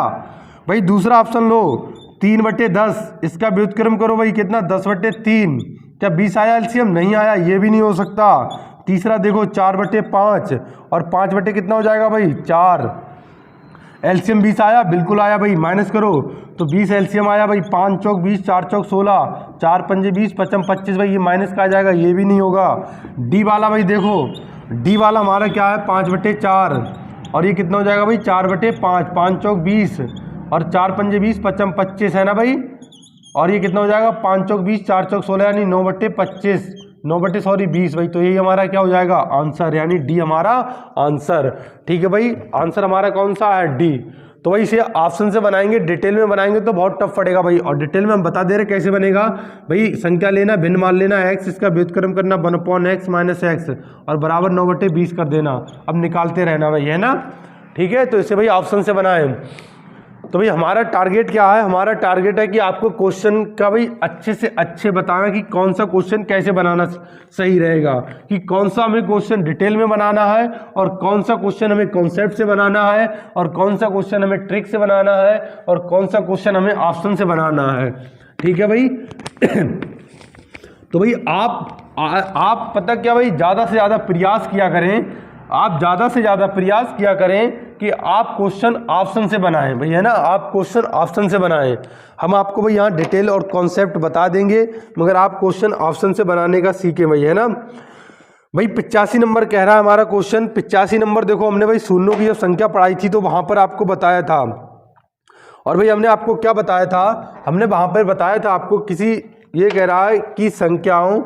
भाई दूसरा ऑप्शन लो 3/10, इसका व्युत्क्रम करो भाई कितना 10/3, क्या 20 आया एलसीएम? नहीं आया, ये भी नहीं हो सकता। तीसरा देखो 4/5 और 5 कितना हो जाएगा भाई 4, एलसीएम 20 आया? बिल्कुल आया भाई, माइनस करो तो 20 एलसीएम आया भाई, 5 चौक 20, 4 चौक 16, 4 पंजे 20, 5 25 भाई, ये माइनस का आ जाएगा, ये भी नहीं होगा। डी वाला भाई देखो, डी वाला हमारा क्या है 5/4 और ये कितना हो जाएगा भाई 4/5, 5 चौक 20 और 4 पंजे 20, 5 25 है ना भाई, और ये कितना हो जाएगा 5 चौक 20, 4 चौक 16 यानी 9/25, 20 भाई। तो यही हमारा क्या हो जाएगा आंसर, यानी डी हमारा आंसर। ठीक है भाई, आंसर हमारा कौन सा है? डी। तो भाई इसे ऑप्शन से बनाएंगे, डिटेल में बनाएंगे तो बहुत टफ पड़ेगा भाई, और डिटेल में हम बता दे रहे कैसे बनेगा भाई। संख्या लेना, भिन्न मान लेना x, इसका व्युत्क्रम करना 1/x - x और बराबर 9/20 कर देना। अब निकालते रहना भाई, है ना। ठीक है, तो इसे भाई ऑप्शन से बनाएं। तो भाई हमारा टारगेट क्या है? हमारा टारगेट है कि आपको क्वेश्चन का भाई अच्छे से अच्छे बताना कि कौन सा क्वेश्चन कैसे बनाना सही रहेगा, कि कौन सा हमें क्वेश्चन डिटेल में बनाना है और कौन सा क्वेश्चन हमें कॉन्सेप्ट से बनाना है और कौन सा क्वेश्चन हमें ट्रिक से बनाना है और कौन सा क्वेश्चन हमें ऑप्शन से बनाना है। ठीक है भाई। तो भाई आप पता क्या भाई, ज़्यादा से ज़्यादा प्रयास किया करें, आप ज़्यादा से ज़्यादा प्रयास किया करें कि आप क्वेश्चन ऑप्शन से बनाएं भाई, है ना। आप क्वेश्चन ऑप्शन से बनाएं। हम आपको भाई यहाँ डिटेल और कॉन्सेप्ट बता देंगे, मगर आप क्वेश्चन ऑप्शन से बनाने का सीखें भाई, है ना। भाई 85 नंबर कह रहा है हमारा क्वेश्चन। 85 नंबर देखो, हमने भाई शून्यों की जब संख्या पढ़ाई थी तो वहाँ पर आपको बताया था, और भाई हमने आपको क्या बताया था? हमने वहाँ पर बताया था आपको, किसी ये कह रहा है कि संख्याओं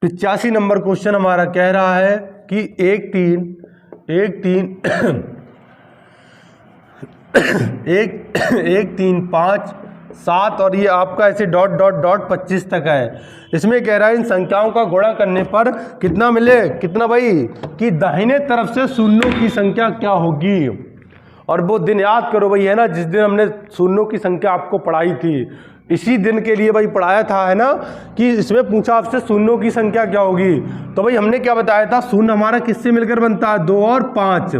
85 नंबर क्वेश्चन हमारा कह रहा है कि 1 3 5 7 और ये आपका ऐसे ... 25 तक है। इसमें कह रहा है इन संख्याओं का गुणा करने पर कितना मिले, कितना भाई, कि दाहिने तरफ से शून्यों की संख्या क्या होगी। और वो दिन याद करो भाई, है ना, जिस दिन हमने शून्यों की संख्या आपको पढ़ाई थी, इसी दिन के लिए भाई पढ़ाया था, है ना, कि इसमें पूछा आपसे शून्यों की संख्या क्या होगी। तो भाई हमने क्या बताया था, शून्य हमारा किससे मिलकर बनता है? 2 और 5।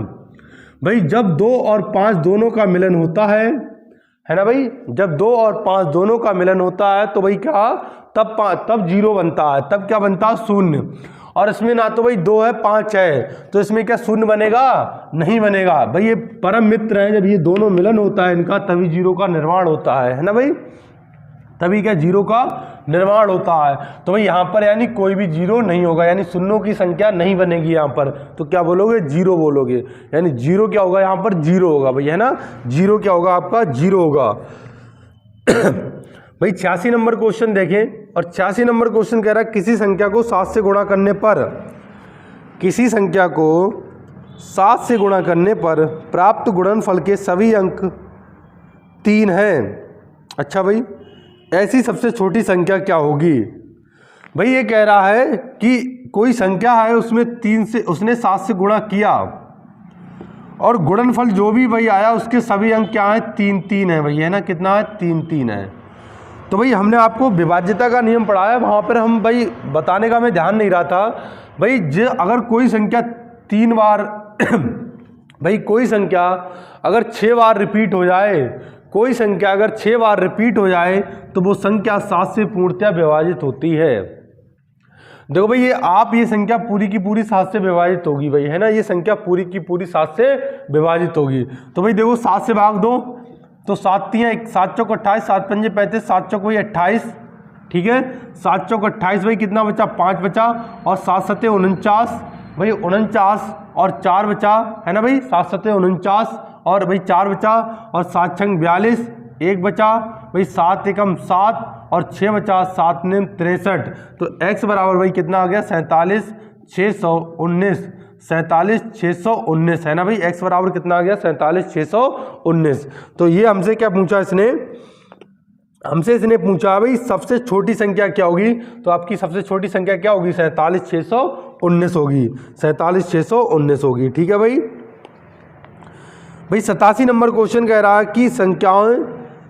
भाई जब 2 और 5 दोनों का मिलन होता है ना भाई, जब 2 और 5 दोनों का मिलन होता है तो भाई क्या, तब 0 बनता है, तब क्या बनता है? शून्य। और इसमें ना तो भाई 2 है 5 है, तो इसमें क्या शून्य बनेगा? नहीं बनेगा भाई। ये परम मित्र हैं, जब ये दोनों मिलन होता है इनका, तभी 0 का निर्माण होता है ना भाई, तभी क्या 0 का निर्माण होता है। तो भाई यहाँ पर यानी कोई भी 0 नहीं होगा, यानी शून्यों की संख्या नहीं बनेगी यहाँ पर। तो क्या बोलोगे? 0 बोलोगे, यानी 0 क्या होगा यहाँ पर? 0 होगा भाई, है ना। 0 क्या होगा आपका? 0 होगा। भाई 86 नंबर क्वेश्चन देखें, और 86 नंबर क्वेश्चन कह रहा है किसी संख्या को 7 से गुणा करने पर, किसी संख्या को 7 से गुणा करने पर प्राप्त गुणनफल के सभी अंक 3 हैं। अच्छा भाई, ऐसी सबसे छोटी संख्या क्या होगी? भाई ये कह रहा है कि कोई संख्या है, उसमें 3 से, उसने 7 से गुणा किया और गुणनफल जो भी भाई आया उसके सभी अंक क्या है? 3 है भाई, है ना। कितना है? 3 है। तो भाई हमने आपको विभाज्यता का नियम पढ़ाया, वहाँ पर हम भाई बताने का हमें ध्यान नहीं रहा था भाई। अगर कोई संख्या 3 बार भाई कोई संख्या अगर 6 बार रिपीट हो जाए, कोई संख्या अगर 6 बार रिपीट हो जाए तो वो संख्या 7 से पूर्णतः विभाजित होती है। देखो भाई, ये संख्या पूरी की पूरी 7 से विभाजित होगी भाई, है ना। ये संख्या पूरी की पूरी 7 से विभाजित होगी। तो भाई देखो 7 से भाग दो तो 7 चौक 28, 7 पंजे 35, 7 चौक भाई 28, ठीक है। 7 चौक 28 भाई, कितना बचा? 5 बचा, और 7 सते 49 भाई, 49 और 4 बचा, है ना भाई। 7 सते 49 और भाई 4 बचा, और 7 छंग 42, 1 बचा भाई, 7 एकम 7 और 6 बचा, 7 नेम 63। तो x बराबर भाई कितना आ गया? 47,619, 47,619, है ना भाई। x बराबर कितना आ गया? 47,619। तो ये हमसे क्या पूछा इसने? हमसे इसने पूछा भाई सबसे छोटी संख्या क्या होगी। तो आपकी सबसे छोटी संख्या क्या होगी? 47,619 होगी, 47,619 होगी, ठीक है भाई। भाई 87 नंबर क्वेश्चन कह रहा है कि संख्याएं,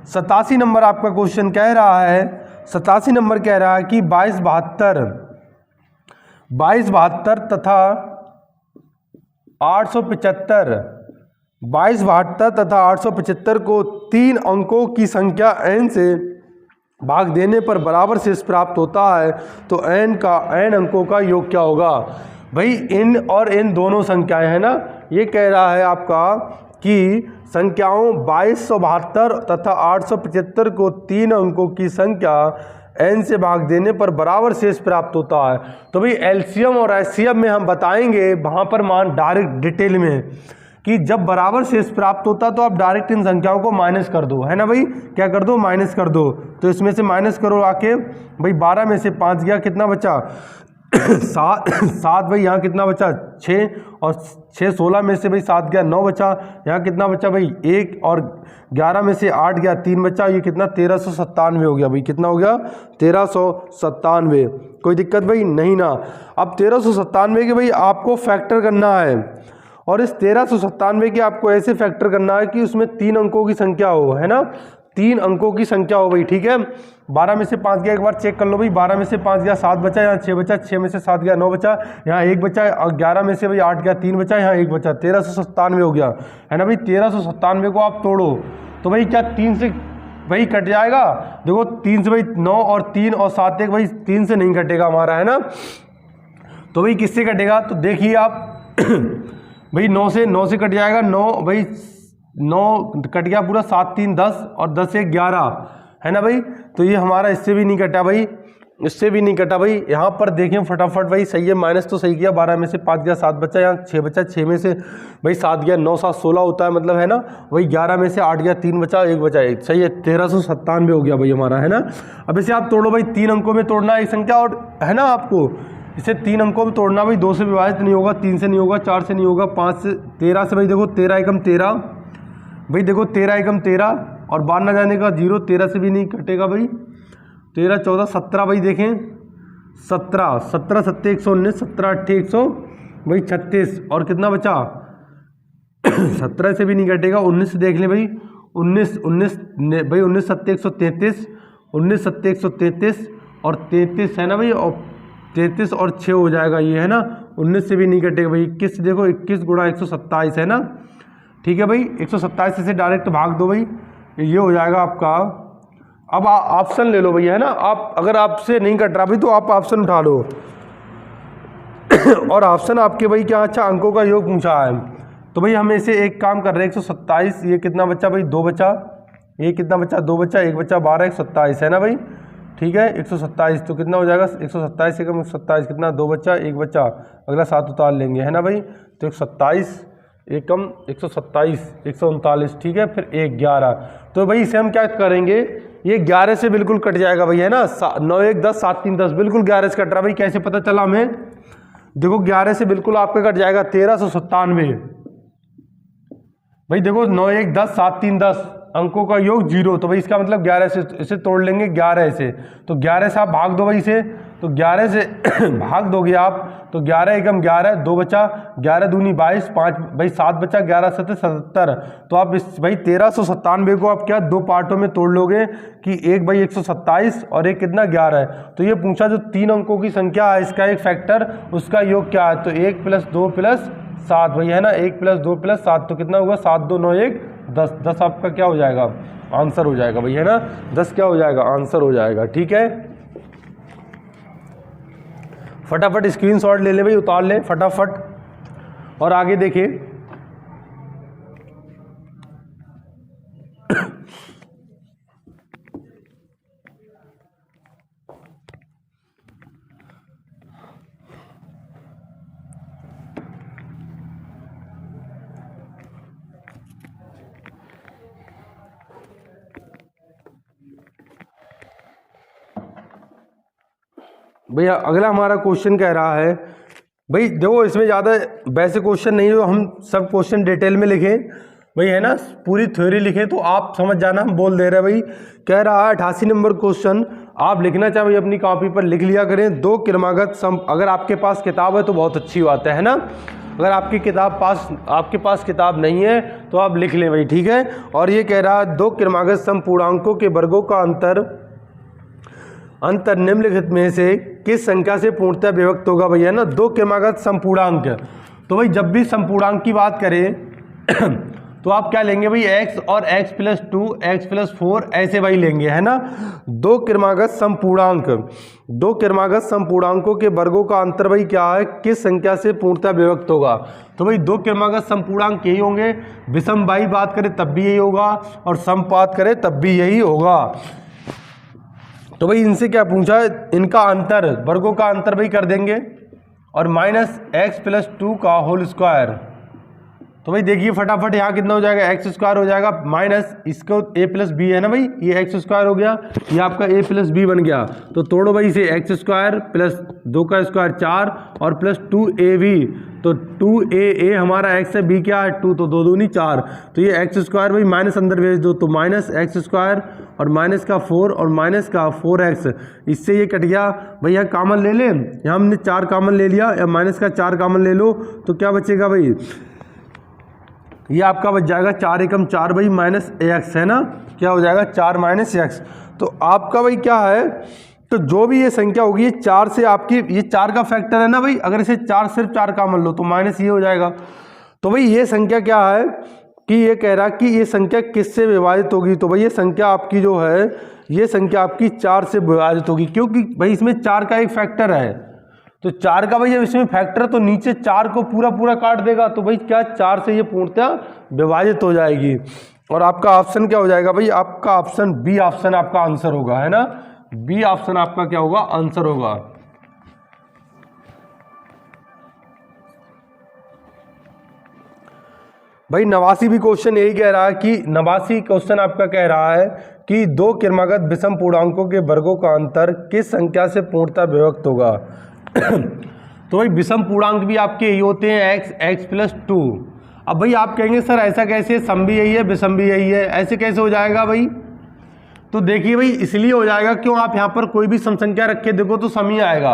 87 नंबर आपका क्वेश्चन कह रहा है, 87 नंबर कह रहा है कि 2272 तथा 875 2272 तथा 875 को 3 अंकों की संख्या n से भाग देने पर बराबर शेष प्राप्त होता है तो n अंकों का योग क्या होगा। भाई इन और इन दोनों संख्याएं हैं ना, ये कह रहा है आपका कि संख्याओं 2272 तथा 875 को 3 अंकों की संख्या n से भाग देने पर बराबर शेष प्राप्त होता है। तो भाई एलसीएम और एचसीएफ में हम बताएंगे वहाँ पर मान डायरेक्ट डिटेल में कि जब बराबर शेष प्राप्त होता तो आप डायरेक्ट इन संख्याओं को माइनस कर दो, है ना भाई, क्या कर दो, माइनस कर दो। तो इसमें से माइनस करो आके, भाई 12 में से 5 गया, कितना बचा 7 भाई, यहाँ कितना बचा 6 और 6 16 में से भाई 7 गया 9 बचा, यहाँ कितना बचा भाई 1 और 11 में से 8 गया 3 बचा, ये कितना 1397 हो गया भाई, कितना हो गया 1397। कोई दिक्कत भाई नहीं ना। अब 1397 के भाई आपको फैक्टर करना है और इस 1397 के आपको ऐसे फैक्टर करना है कि उसमें 3 अंकों की संख्या हो, है ना, 3 अंकों की संख्या हो भाई, ठीक है। 12 में से 5 गया, एक बार चेक कर लो भाई, 12 में से 5 गया 7 बचा, यहाँ 6 बचा, 6 में से 7 गया 9 बचा, यहाँ 1 बचा, और 11 में से भाई 8 गया 3 बचा, यहाँ 1 बचा, 1397 हो गया, है ना भाई। 1397 को आप तोड़ो तो भाई क्या 3 से भाई कट जाएगा, देखो 3 से भाई 9 और 3 और 7 एक भाई 3 से नहीं कटेगा हमारा, है ना। तो भाई किससे कटेगा, तो देखिए आप भाई 9 से कट जाएगा, 9 भाई 9 कट गया पूरा, 7 3 10 और 10 1 11, है ना भाई। तो ये हमारा इससे भी नहीं कटा भाई, इससे भी नहीं कटा भाई। यहाँ पर देखें फटाफट भाई, सही है, माइनस तो सही किया, 12 में से 5 गया 7 बचा, यहाँ 6 बचा, 6 में से भाई 7 गया 9 7 16 होता है मतलब, है ना। वही 11 में से 8 गया 3 बचा, 1 बचा, सही है, 1397 हो गया भाई हमारा, है ना। अब इसे आप तोड़ो भाई, 3 अंकों में तोड़ना एक संख्या, और है ना आपको इसे 3 अंकों में तोड़ना भाई, 2 से विभाजित नहीं होगा, 3 से नहीं होगा, 4 से नहीं होगा, 5 से 13 से भाई देखो 13 एकम 13 भाई, देखो 13 एकम 13 और बाहर ना जाने का 0, 13 से भी नहीं कटेगा भाई, 13 14 17 भाई देखें 17 17 7 119 17 8 100 भाई 36 और कितना बचा 17 से भी नहीं कटेगा, 19 से देख ले भाई, 19 भाई 19 7 133 19 7 133 और 33 है ना भाई, और 33 और 6 हो जाएगा ये, है ना। 19 से भी नहीं कटेगा भाई, 21 देखो 21 गुणा 127 है ना, ठीक है भाई। 127 से डायरेक्ट भाग दो भाई, ये हो जाएगा आपका। अब ऑप्शन ले लो भैया, है ना, आप अगर आपसे नहीं कट रहा भाई तो आप ऑप्शन उठा लो और ऑप्शन आपके भाई क्या अच्छा अंकों का योग पूछा है, तो भाई हम इसे एक काम कर रहे हैं 127, ये कितना बचा भाई 2 बचा, ये कितना बचा 2 बचा, 1 बचा 12 127 है ना भाई, ठीक है। 127 तो कितना हो जाएगा 127 एकम 127 कितना 2 बचा 1 बचा, अगला 7 उतार लेंगे, है ना भाई। तो 127 एकम 127 139, ठीक है, फिर 1 11, तो भाई इसे हम क्या करेंगे, ये 11 से बिल्कुल कट जाएगा भाई, है ना। 9 1 10 7 3 10 बिल्कुल 11 से कट रहा भाई, कैसे पता चला हमें, देखो 11 से बिल्कुल आपका कट जाएगा 1397 भाई, देखो 9 1 10 7 3 10 अंकों का योग 0, तो भाई इसका मतलब 11 से इसे तोड़ लेंगे 11 से, तो 11 से आप भाग दो भाई इसे, तो 11 से भाग दोगे आप तो 11 एकम 11 2 बचा, 11 दूनी 22 5 भाई 7 बचा, 11 7 77, तो आप इस भाई 1397 को आप क्या 2 पार्टों में तोड़ लोगे कि एक भाई 127 और एक कितना 11 है। तो ये पूछा जो 3 अंकों की संख्या है इसका एक फैक्टर उसका योग क्या है, तो 1 + 2 + 7 भाई, है ना, 1 + 2 + 7 तो कितना होगा 7 2 9 1 10, 10 आपका क्या हो जाएगा आंसर हो जाएगा भाई, है ना, 10 क्या हो जाएगा आंसर हो जाएगा, ठीक है। फटाफट स्क्रीनशॉट ले ले भाई, उतार ले फटाफट और आगे देखिए। भैया अगला हमारा क्वेश्चन कह रहा है, भाई देखो इसमें ज़्यादा वैसे क्वेश्चन नहीं हो, हम सब क्वेश्चन डिटेल में लिखें भाई, है ना, पूरी थ्योरी लिखें तो आप समझ जाना, हम बोल दे रहे हैं भाई। कह रहा है 88 नंबर क्वेश्चन, आप लिखना चाहे भाई अपनी कॉपी पर लिख लिया करें। 2 क्रमागत सम, अगर आपके पास किताब है तो बहुत अच्छी बात है ना, अगर आपके पास किताब नहीं है तो आप लिख लें भाई, ठीक है। और ये कह रहा है 2 क्रमागत समपूर्णांकों के वर्गों का अंतर निम्नलिखित में से किस संख्या से पूर्णतः विभक्त होगा भैया, ना 2 क्रमागत समपूर्णांक। तो भाई जब भी समपूर्णांक की बात करें तो आप क्या लेंगे भाई x और x प्लस 2 x प्लस 4 ऐसे भाई लेंगे, है ना। दो क्रमागत समपूर्णांक, दो क्रमागत समपूर्णांकों के वर्गों का अंतर भाई क्या है, किस संख्या से पूर्णतः विभक्त होगा। तो भाई दो क्रमागत समपूर्णांक यही होंगे, विषम भाई बात करें तब भी यही होगा और सम बात करें तब भी यही होगा। तो भाई इनसे क्या पूछा, इनका अंतर, वर्गों का अंतर भाई कर देंगे और माइनस एक्स प्लस 2 का होल स्क्वायर। तो भाई देखिए फटाफट यहाँ कितना हो जाएगा, एक्स स्क्वायर हो जाएगा माइनस इसको ए प्लस बी है ना भाई, ये एक्स स्क्वायर हो गया, ये आपका ए प्लस बी बन गया। तो तोड़ो भाई इसे, एक्स स्क्वायर प्लस 2 का स्क्वायर 4 और प्लस 2ab, तो 2a हमारा एक्स है, बी क्या है 2, तो 2 दूनी 4, तो ये एक्स स्क्वायर भाई माइनस अंदर भेज दो, तो माइनस एक्स स्क्वायर और माइनस का 4 और माइनस का 4x, इससे ये कट गया भाई। यहाँ कॉमन ले लें, यहाँ हमने 4 कॉमन ले लिया, या माइनस का 4 कॉमन ले लो तो क्या बचेगा भाई, ये आपका बच जाएगा 4 एकम 4 भाई माइनस एक्स, है ना, क्या हो जाएगा 4 माइनस एक्स। तो आपका भाई क्या है, तो जो भी ये संख्या होगी ये 4 से आपकी, ये 4 का फैक्टर है ना भाई, अगर इसे 4 सिर्फ 4 कॉमन लो तो माइनस ये हो जाएगा। तो भाई ये संख्या क्या है कि ये कह रहा कि ये संख्या किससे विभाजित होगी, तो भाई ये संख्या आपकी जो है, ये संख्या आपकी 4 से विभाजित होगी, क्योंकि भाई इसमें 4 का एक फैक्टर है, तो 4 का भाई जब इसमें फैक्टर तो नीचे 4 को पूरा पूरा काट देगा, तो भाई क्या 4 से ये पूर्णतः विभाजित हो जाएगी। और आपका ऑप्शन क्या हो जाएगा भाई, आपका ऑप्शन बी ऑप्शन आपका आंसर होगा, है ना, बी ऑप्शन आपका क्या होगा, आंसर होगा। भाई 89 भी क्वेश्चन यही कह रहा है कि 89 क्वेश्चन आपका कह रहा है कि दो क्रमागत विषम पूर्णांकों के वर्गों का अंतर किस संख्या से पूर्णतः विभक्त होगा। तो भाई विषम पूर्णांक भी आपके यही होते हैं, एक्स, एक्स प्लस 2। अब भाई आप कहेंगे सर ऐसा कैसे, सम भी यही है विषम भी यही है, ऐसे कैसे हो जाएगा भाई। तो देखिए भाई इसलिए हो जाएगा क्यों, आप यहाँ पर कोई भी सम संख्या रखे देखो तो सम ही आएगा,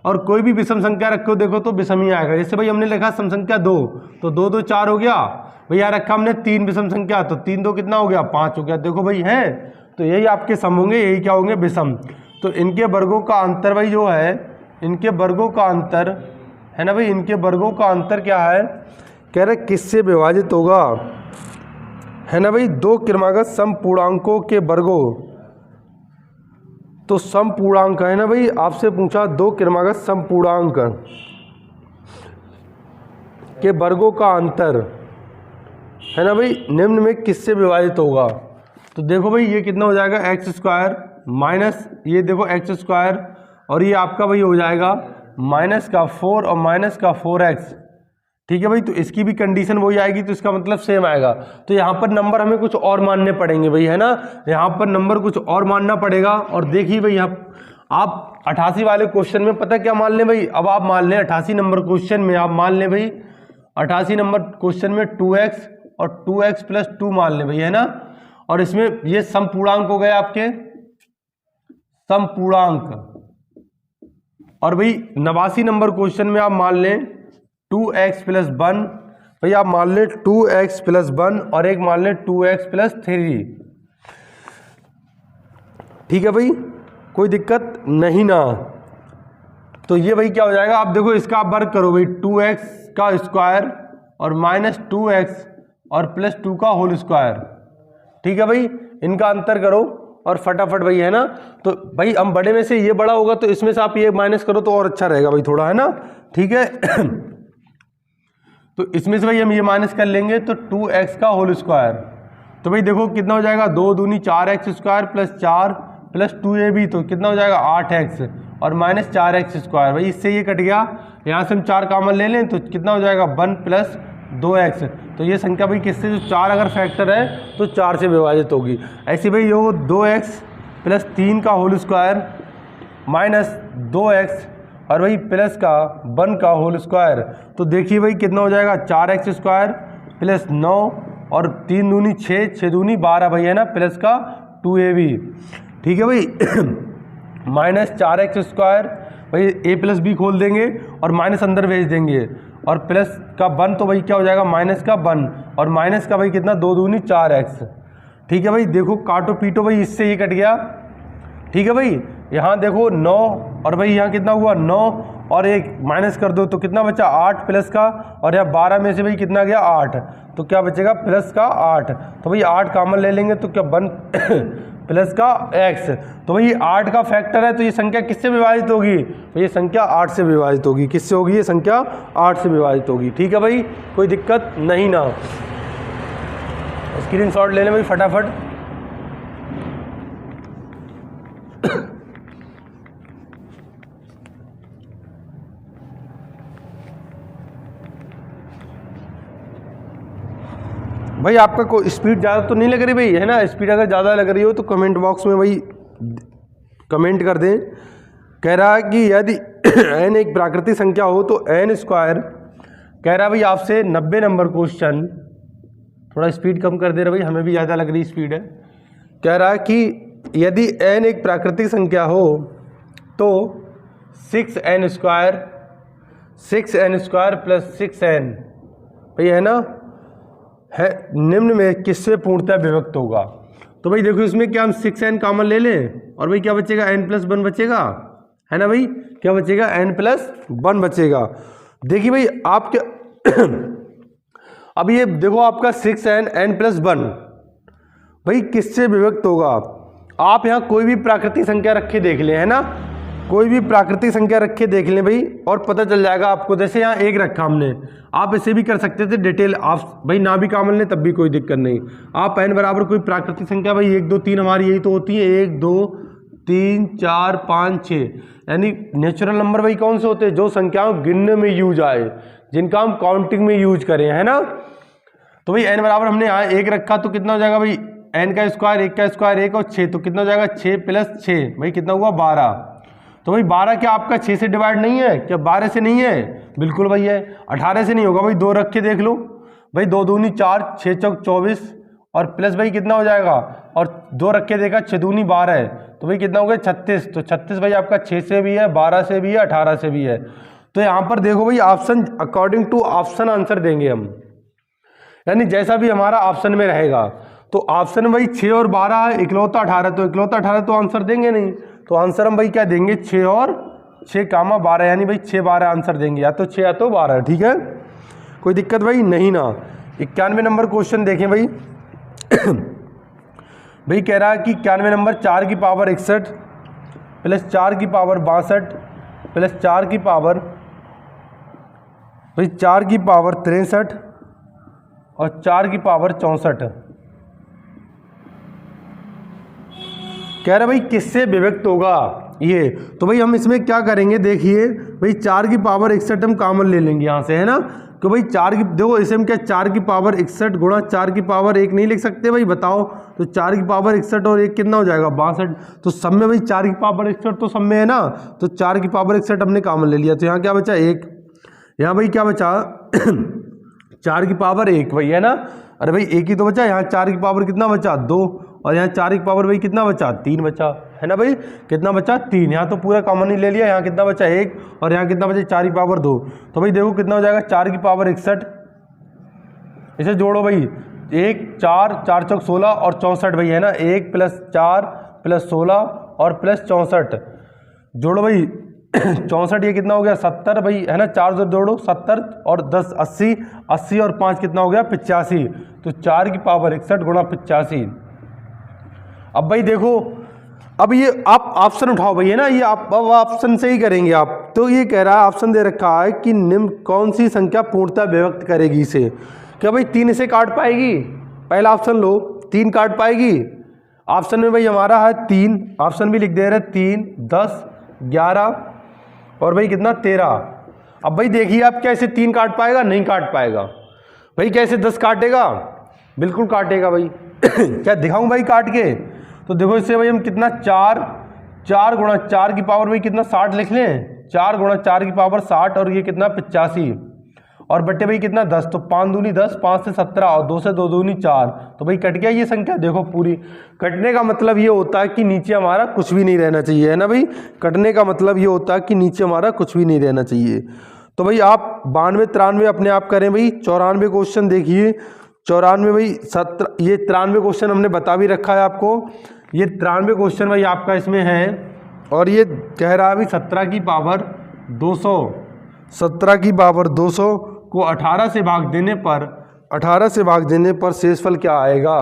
और कोई भी विषम संख्या रखो देखो तो विषम ही आएगा। जैसे भाई हमने लिखा सम संख्या 2, तो 2 2 4 हो गया भाई, यहाँ रखा हमने 3 विषम संख्या, तो 3 2 कितना हो गया 5 हो गया, देखो भाई है, तो यही आपके सम होंगे, यही क्या होंगे विषम। तो इनके वर्गों का अंतर भाई जो है, इनके वर्गों का अंतर है ना भाई, इनके वर्गों का अंतर क्या है, कह रहे किससे विभाजित होगा, है ना भाई, दो क्रमागत समपूर्णांकों के वर्गों, तो समपूर्णांक है ना भाई, आपसे पूछा दो क्रमागत समपूर्णांक के वर्गों का अंतर है ना भाई, निम्न में किससे विभाजित होगा। तो देखो भाई ये कितना हो जाएगा, एक्स स्क्वायर माइनस ये देखो एक्स स्क्वायर, और ये आपका भाई हो जाएगा माइनस का 4 और माइनस का 4x, ठीक है भाई। तो इसकी भी कंडीशन वही आएगी, तो इसका मतलब सेम आएगा। तो यहाँ पर नंबर हमें कुछ और मानने पड़ेंगे भाई, है ना, यहाँ पर नंबर कुछ और मानना पड़ेगा। और देखिए भाई यहाँ आप 88 वाले क्वेश्चन में पता क्या मान लें भाई, अब आप मान लें 88 नंबर क्वेश्चन में आप मान लें भाई, 88 नंबर क्वेश्चन में 2x और 2x प्लस 2 मान लें भाई, है ना। और इसमें ये समपूर्णांक हो गए आपके समपूर्णांक। और भाई 89 नंबर क्वेश्चन में आप मान लें 2x प्लस 1, भाई आप मान लें 2x प्लस 1 और एक मान लें 2x प्लस 3, ठीक है भाई, कोई दिक्कत नहीं ना। तो ये भाई क्या हो जाएगा, आप देखो इसका आप वर्ग करो भाई, 2x का स्क्वायर और माइनस 2x और प्लस 2 का होल स्क्वायर, ठीक है भाई, इनका अंतर करो और फटाफट भाई, है ना। तो भाई हम बड़े में से ये बड़ा होगा तो इसमें से आप ये माइनस करो तो और अच्छा रहेगा भाई थोड़ा, है ना, ठीक है। तो इसमें से भाई हम ये माइनस कर लेंगे तो 2x का होल स्क्वायर, तो भाई देखो कितना हो जाएगा 2 दूनी 4x square plus 4 plus 2ab, तो कितना हो जाएगा 8x और माइनस 4x स्क्वायर, भाई इससे ये कट गया, यहाँ से हम 4 कॉमन ले लें तो कितना हो जाएगा 1 प्लस 2x। तो ये संख्या भाई किससे, जो 4 अगर फैक्टर है तो 4 से विभाजित होगी। ऐसे भाई ये 2x प्लस 3 का होल स्क्वायर माइनस 2x और भाई प्लस का 1 का होल स्क्वायर, तो देखिए भाई कितना हो जाएगा 4x स्क्वायर प्लस 9 और 3 दूनी 6, 6 दूनी 12 भाई, है ना, प्लस का 2ab, ठीक है भाई। माइनस 4x स्क्वायर भाई a प्लस बी खोल देंगे और माइनस अंदर भेज देंगे, और प्लस का 1 तो भाई क्या हो जाएगा माइनस का 1 और माइनस का भाई कितना 2 दूनी 4x, ठीक है भाई। देखो काटो पीटो भाई, इससे ये कट गया, ठीक है भाई। यहाँ देखो 9 और भाई यहाँ कितना हुआ 9 और 1 माइनस कर दो तो कितना बचा 8 प्लस का, और यहाँ 12 में से भाई कितना गया 8, तो क्या बचेगा प्लस का 8। तो भाई 8 कॉमन ले लेंगे तो क्या 1 प्लस का x, तो भाई 8 का फैक्टर है तो ये संख्या किससे विभाजित होगी, तो ये संख्या 8 से विभाजित होगी। किससे होगी, ये संख्या 8 से विभाजित होगी। ठीक है भाई, कोई दिक्कत नहीं ना। स्क्रीनशॉट ले लें भाई फटाफट। भाई आपका कोई स्पीड ज़्यादा तो नहीं लग रही भाई, है ना। स्पीड अगर ज़्यादा लग रही हो तो कमेंट बॉक्स में भाई कमेंट कर दें। कह रहा है कि यदि n एक प्राकृतिक संख्या हो तो n स्क्वायर, कह रहा है भाई आपसे 90 नंबर क्वेश्चन। थोड़ा स्पीड कम कर दे रहा भाई, हमें भी ज़्यादा लग रही स्पीड है। कह रहा है कि यदि n एक प्राकृतिक संख्या हो तो 6n स्क्वायर प्लस 6n भाई, है ना, है निम्न में किससे पूर्णतः विभक्त होगा। तो भाई देखो इसमें क्या हम 6n कॉमन ले लें और भाई क्या बचेगा n+1 बचेगा, है ना भाई, क्या बचेगा n+1 बचेगा। देखिए भाई आप क्या अब ये देखो आपका 6n n+1 भाई किससे विभक्त होगा। आप यहाँ कोई भी प्राकृतिक संख्या रखे देख लें, है ना, कोई भी प्राकृतिक संख्या रखे देख लें भाई और पता चल जाएगा आपको। जैसे यहाँ 1 रखा हमने, आप इसे भी कर सकते थे डिटेल, आप भाई ना भी कॉमन लें तब भी कोई दिक्कत नहीं। आप n बराबर कोई प्राकृतिक संख्या भाई 1 2 3 हमारी यही तो होती है, 1 2 3 4 5 6, यानी नेचुरल नंबर भाई कौन से होते हैं, जो संख्याओं गिनने में यूज आए, जिनका हम काउंटिंग में यूज करें, है ना। तो भाई n बराबर हमने यहाँ 1 रखा तो कितना हो जाएगा भाई n का स्क्वायर, 1 का स्क्वायर 1 और 6, तो कितना हो जाएगा 6 + 6 भाई कितना हुआ 12। तो भाई 12 क्या आपका 6 से डिवाइड नहीं है, क्या 12 से नहीं है, बिल्कुल भाई है। 18 से नहीं होगा भाई, 2 रख के देख लो भाई, 2 दूनी 4, 6 चौक 24 और प्लस भाई कितना हो जाएगा, और 2 रख के देखा 6 दूनी 12 है, तो भाई कितना हो गया 36। तो 36 भाई आपका 6 से भी है, 12 से भी है, 18 से भी है। तो यहाँ पर देखो भाई option according to option answer देंगे हम, यानी जैसा भी हमारा ऑप्शन में रहेगा। तो ऑप्शन में भाई 6 और 12 है, इकलौता 18, तो इकलौता 18 तो आंसर देंगे नहीं, तो आंसर हम भाई क्या देंगे 6 और 6 कामा 12, यानी भाई 6 12 आंसर देंगे, या तो 6 या तो 12। ठीक है, कोई दिक्कत भाई नहीं ना। 91 नंबर क्वेश्चन देखें भाई भाई कह रहा है कि 91 नंबर 4 की पावर 61 प्लस 4 की पावर 62 प्लस 4 की पावर भाई 4 की पावर 63 और 4 की पावर 64, कह रहा भाई किससे विभक्त होगा ये। तो भाई हम इसमें क्या करेंगे, देखिए भाई 4 की पावर 61 हम कॉमन ले लेंगे यहाँ से, है ना। तो भाई 4 की देखो इसे हम क्या 4 की पावर 61 गुणा 4 की पावर 1 नहीं लिख सकते भाई, बताओ। तो 4 की पावर 61 और 1 कितना हो जाएगा 62, तो सब में भाई 4 की पावर 61 तो सब में है ना, तो 4 की पावर 61 हमने कॉमन ले लिया। तो यहाँ क्या बचा 1, यहाँ भाई क्या बचा 4 की पावर 1 भाई, है ना, अरे भाई 1 ही तो बचा। यहाँ 4 की पावर कितना बचा 2, और यहाँ 4 की पावर भाई कितना बचा 3 बचा, है ना भाई, कितना बचा 3। यहाँ तो पूरा कॉमन ही ले लिया, यहाँ कितना बचा 1 और यहाँ कितना बचा 4 की पावर 2, तो भाई देखो कितना हो जाएगा 4 की पावर 61, इसे जोड़ो भाई 1 4 4 चौक 16 और 64 भाई, है ना, 1 + 4 + 16 और प्लस 64, जोड़ो भाई 64, ये कितना हो गया 70 भाई, है ना, 4 से जोड़ो 70 और 10 80, 80 और 5 कितना हो गया 85, तो 4 की पावर 61 गुणा 85। अब भाई देखो, अब ये आप ऑप्शन उठाओ भाई, है ना, ये आप अब ऑप्शन से ही करेंगे आप। तो ये कह रहा है ऑप्शन दे रखा है कि निम्न कौन सी संख्या पूर्णतः विभक्त करेगी इसे। क्या भाई 3 इसे काट पाएगी, पहला ऑप्शन लो, 3 काट पाएगी। ऑप्शन में भाई हमारा है 3, ऑप्शन भी लिख दे रहे 3 10 11 और भाई कितना 13। अब भाई देखिए आप क्या इसे 3 काट पाएगा, नहीं काट पाएगा भाई। कैसे 10 काटेगा, बिल्कुल काटेगा भाई क्या दिखाऊं भाई काट के, तो देखो इससे भाई हम कितना 4 गुणा 4 की पावर भाई कितना 60 लिख लें, 4 गुणा 4 की पावर 60 और ये कितना 85 और बट्टे भाई कितना 10, तो 5 दूनी 10, 5 से 17 और 2 से 2 दूनी 4, तो भाई कट गया ये संख्या। देखो पूरी कटने का मतलब ये होता है कि नीचे हमारा कुछ भी नहीं रहना चाहिए, है ना भाई, कटने का मतलब ये होता है कि नीचे हमारा कुछ भी नहीं रहना चाहिए। तो भाई आप 92 93 अपने आप करें भाई। 94 क्वेश्चन देखिए, 94 भाई 17, ये 93 क्वेश्चन हमने बता भी रखा है आपको। ये 93 क्वेश्चन भाई आपका इसमें है और ये कह रहा है भाई 17 की पावर 200, 17 की पावर 200 को 18 से भाग देने पर शेषफल क्या आएगा।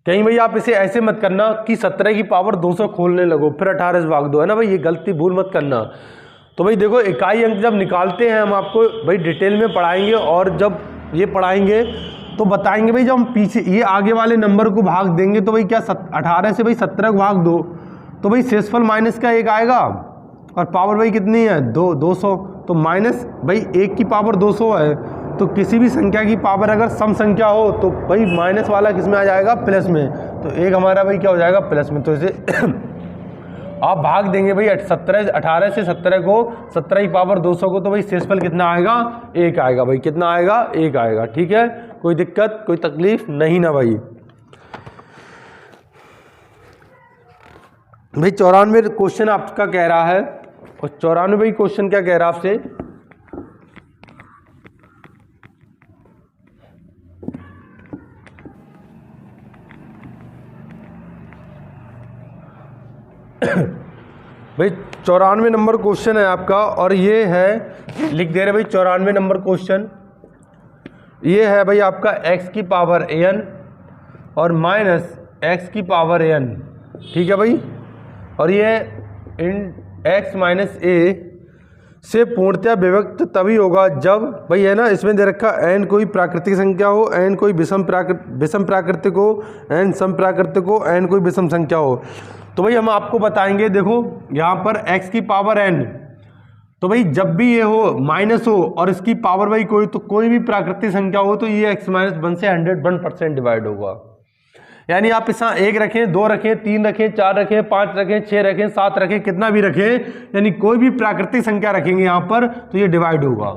कहीं भाई आप इसे ऐसे मत करना कि 17 की पावर 200 खोलने लगो फिर 18 से भाग दो, है ना भाई, ये गलती भूल मत करना। तो भाई देखो इकाई अंक जब निकालते हैं हम आपको भाई डिटेल में पढ़ाएंगे, और जब ये पढ़ाएंगे तो बताएंगे भाई जब हम पीछे ये आगे वाले नंबर को भाग देंगे तो भाई क्या 18 से भाई 17 को भाग दो तो भाई शेषफल माइनस का 1 आएगा, और पावर भाई कितनी है 200, तो माइनस भाई 1 की पावर 200 है, तो किसी भी संख्या की पावर अगर सम संख्या हो तो भाई माइनस वाला किस में आ जाएगा, प्लस में, तो 1 हमारा भाई क्या हो जाएगा, प्लस में। तो इसे आप भाग देंगे भाई 18 से 17 को, 17 की पावर 200 को, तो भाई शेषफल कितना आएगा, 1 आएगा भाई, कितना आएगा, 1 आएगा। ठीक है, कोई दिक्कत कोई तकलीफ नहीं ना भाई। भाई 94 क्वेश्चन आपका कह रहा है, और 94 क्वेश्चन क्या कह रहा है आपसे, भाई 94 नंबर क्वेश्चन है आपका, और ये है लिख दे रहे भाई 94 नंबर क्वेश्चन, ये है भाई आपका x की पावर an और माइनस x की पावर an, ठीक है भाई, और ये इन x माइनस a से पूर्णतया विभक्त तभी होगा जब भाई है ना, इसमें दे रखा n कोई प्राकृतिक संख्या हो, n कोई विषम प्राकृतिक हो, n सम प्राकृतिक हो, n कोई विषम संख्या हो। तो भाई हम आपको बताएंगे, देखो यहाँ पर x की पावर n, तो भाई जब भी ये हो माइनस हो और इसकी पावर भाई कोई भी प्राकृतिक संख्या हो तो ये x माइनस 1 से 101% डिवाइड होगा। यानी आप इस 1 रखें, 2 रखें, 3 रखें, 4 रखें, 5 रखें, 6 रखें, 7 रखें, कितना भी रखें, यानी कोई भी प्राकृतिक संख्या रखेंगे यहाँ पर तो ये डिवाइड होगा।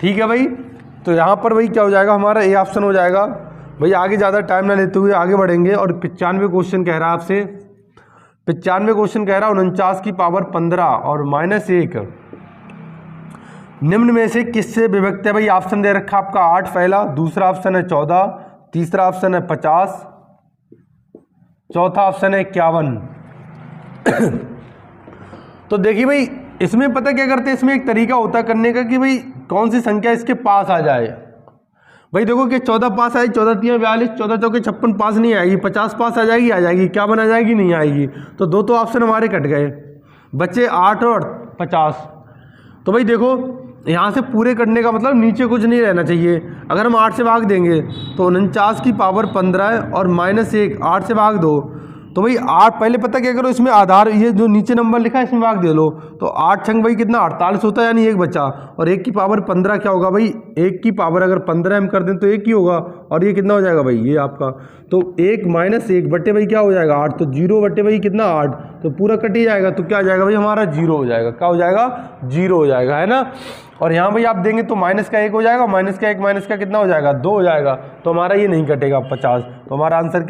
ठीक है भाई, तो यहाँ पर भाई क्या हो जाएगा, हमारा ए ऑप्शन हो जाएगा। भाई आगे ज़्यादा टाइम ना लेते हुए आगे बढ़ेंगे, और 95 क्वेश्चन कह रहा है आपसे, 95 क्वेश्चन कह रहा है 49 की पावर 15 और माइनस 1 निम्न में से किससे विभक्त है। भाई ऑप्शन दे रखा आपका 8 पहला, दूसरा ऑप्शन है 14, तीसरा ऑप्शन है 50, चौथा ऑप्शन है 51। तो देखिए भाई इसमें पता क्या करते हैं, इसमें एक तरीका होता है करने का कि भाई कौन सी संख्या इसके पास आ जाए। भाई देखो कि 14 पास आई, 14 3 42, 14 चौके 56 पास नहीं आएगी, 50 पास आ जाएगी, क्या बना जाएगी, नहीं आएगी। तो दो तो ऑप्शन हमारे कट गए, बचे 8 और 50। तो भाई देखो यहाँ से पूरे करने का मतलब नीचे कुछ नहीं रहना चाहिए। अगर हम 8 से भाग देंगे तो 49 की पावर 15 है और माइनस 1, 8 से भाग दो तो भाई 8, पहले पता क्या करो, इसमें आधार ये जो नीचे नंबर लिखा है इसमें भाग दे लो, तो 8 छंग भाई कितना 48 होता है, यानी 1 बचा, और 1 की पावर 15 क्या होगा भाई, 1 की पावर अगर 15 हम कर दें तो 1 ही होगा, और ये कितना हो जाएगा भाई, ये आपका तो 1 माइनस 1 बटे भाई क्या हो जाएगा 8, तो 0 बटे भाई कितना 8, तो पूरा कट ही जाएगा, तो क्या हो जाएगा भाई हमारा 0 हो जाएगा, क्या हो जाएगा 0 हो जाएगा, है ना। और यहाँ भाई आप देंगे तो माइनस का 1 हो जाएगा, माइनस का 1 माइनस का कितना हो जाएगा 2 हो जाएगा, तो हमारा ये नहीं कटेगा 50, तो हमारा आंसर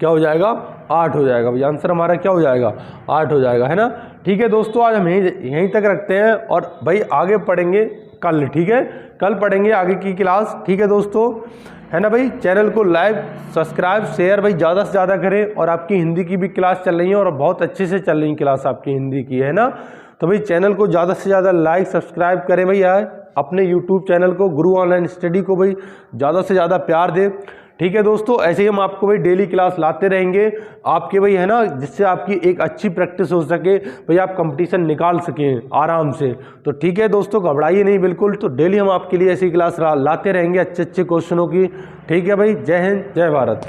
क्या हो जाएगा 8 हो जाएगा भाई, आंसर हमारा क्या हो जाएगा 8 हो जाएगा, है ना। ठीक है दोस्तों, आज हम यहीं तक रखते हैं, और भाई आगे पढ़ेंगे कल, ठीक है, कल पढ़ेंगे आगे की क्लास, ठीक है दोस्तों, है ना भाई। चैनल को लाइक सब्सक्राइब शेयर भाई ज़्यादा से ज़्यादा करें, और आपकी हिंदी की भी क्लास चल रही है और बहुत अच्छे से चल रही क्लास आपकी हिंदी की, है ना। तो भाई चैनल को ज़्यादा से ज़्यादा लाइक सब्सक्राइब करें भाई, अपने यूट्यूब चैनल को गुरु ऑनलाइन स्टडी को भाई ज़्यादा से ज़्यादा प्यार दें, ठीक है दोस्तों। ऐसे ही हम आपको भाई डेली क्लास लाते रहेंगे आपके भाई, है ना, जिससे आपकी एक अच्छी प्रैक्टिस हो सके भाई, आप कंपटीशन निकाल सकें आराम से। तो ठीक है दोस्तों, घबराइए नहीं बिल्कुल, तो डेली हम आपके लिए ऐसी क्लास लाते रहेंगे अच्छे अच्छे क्वेश्चनों की, ठीक है भाई। जय हिंद जय भारत।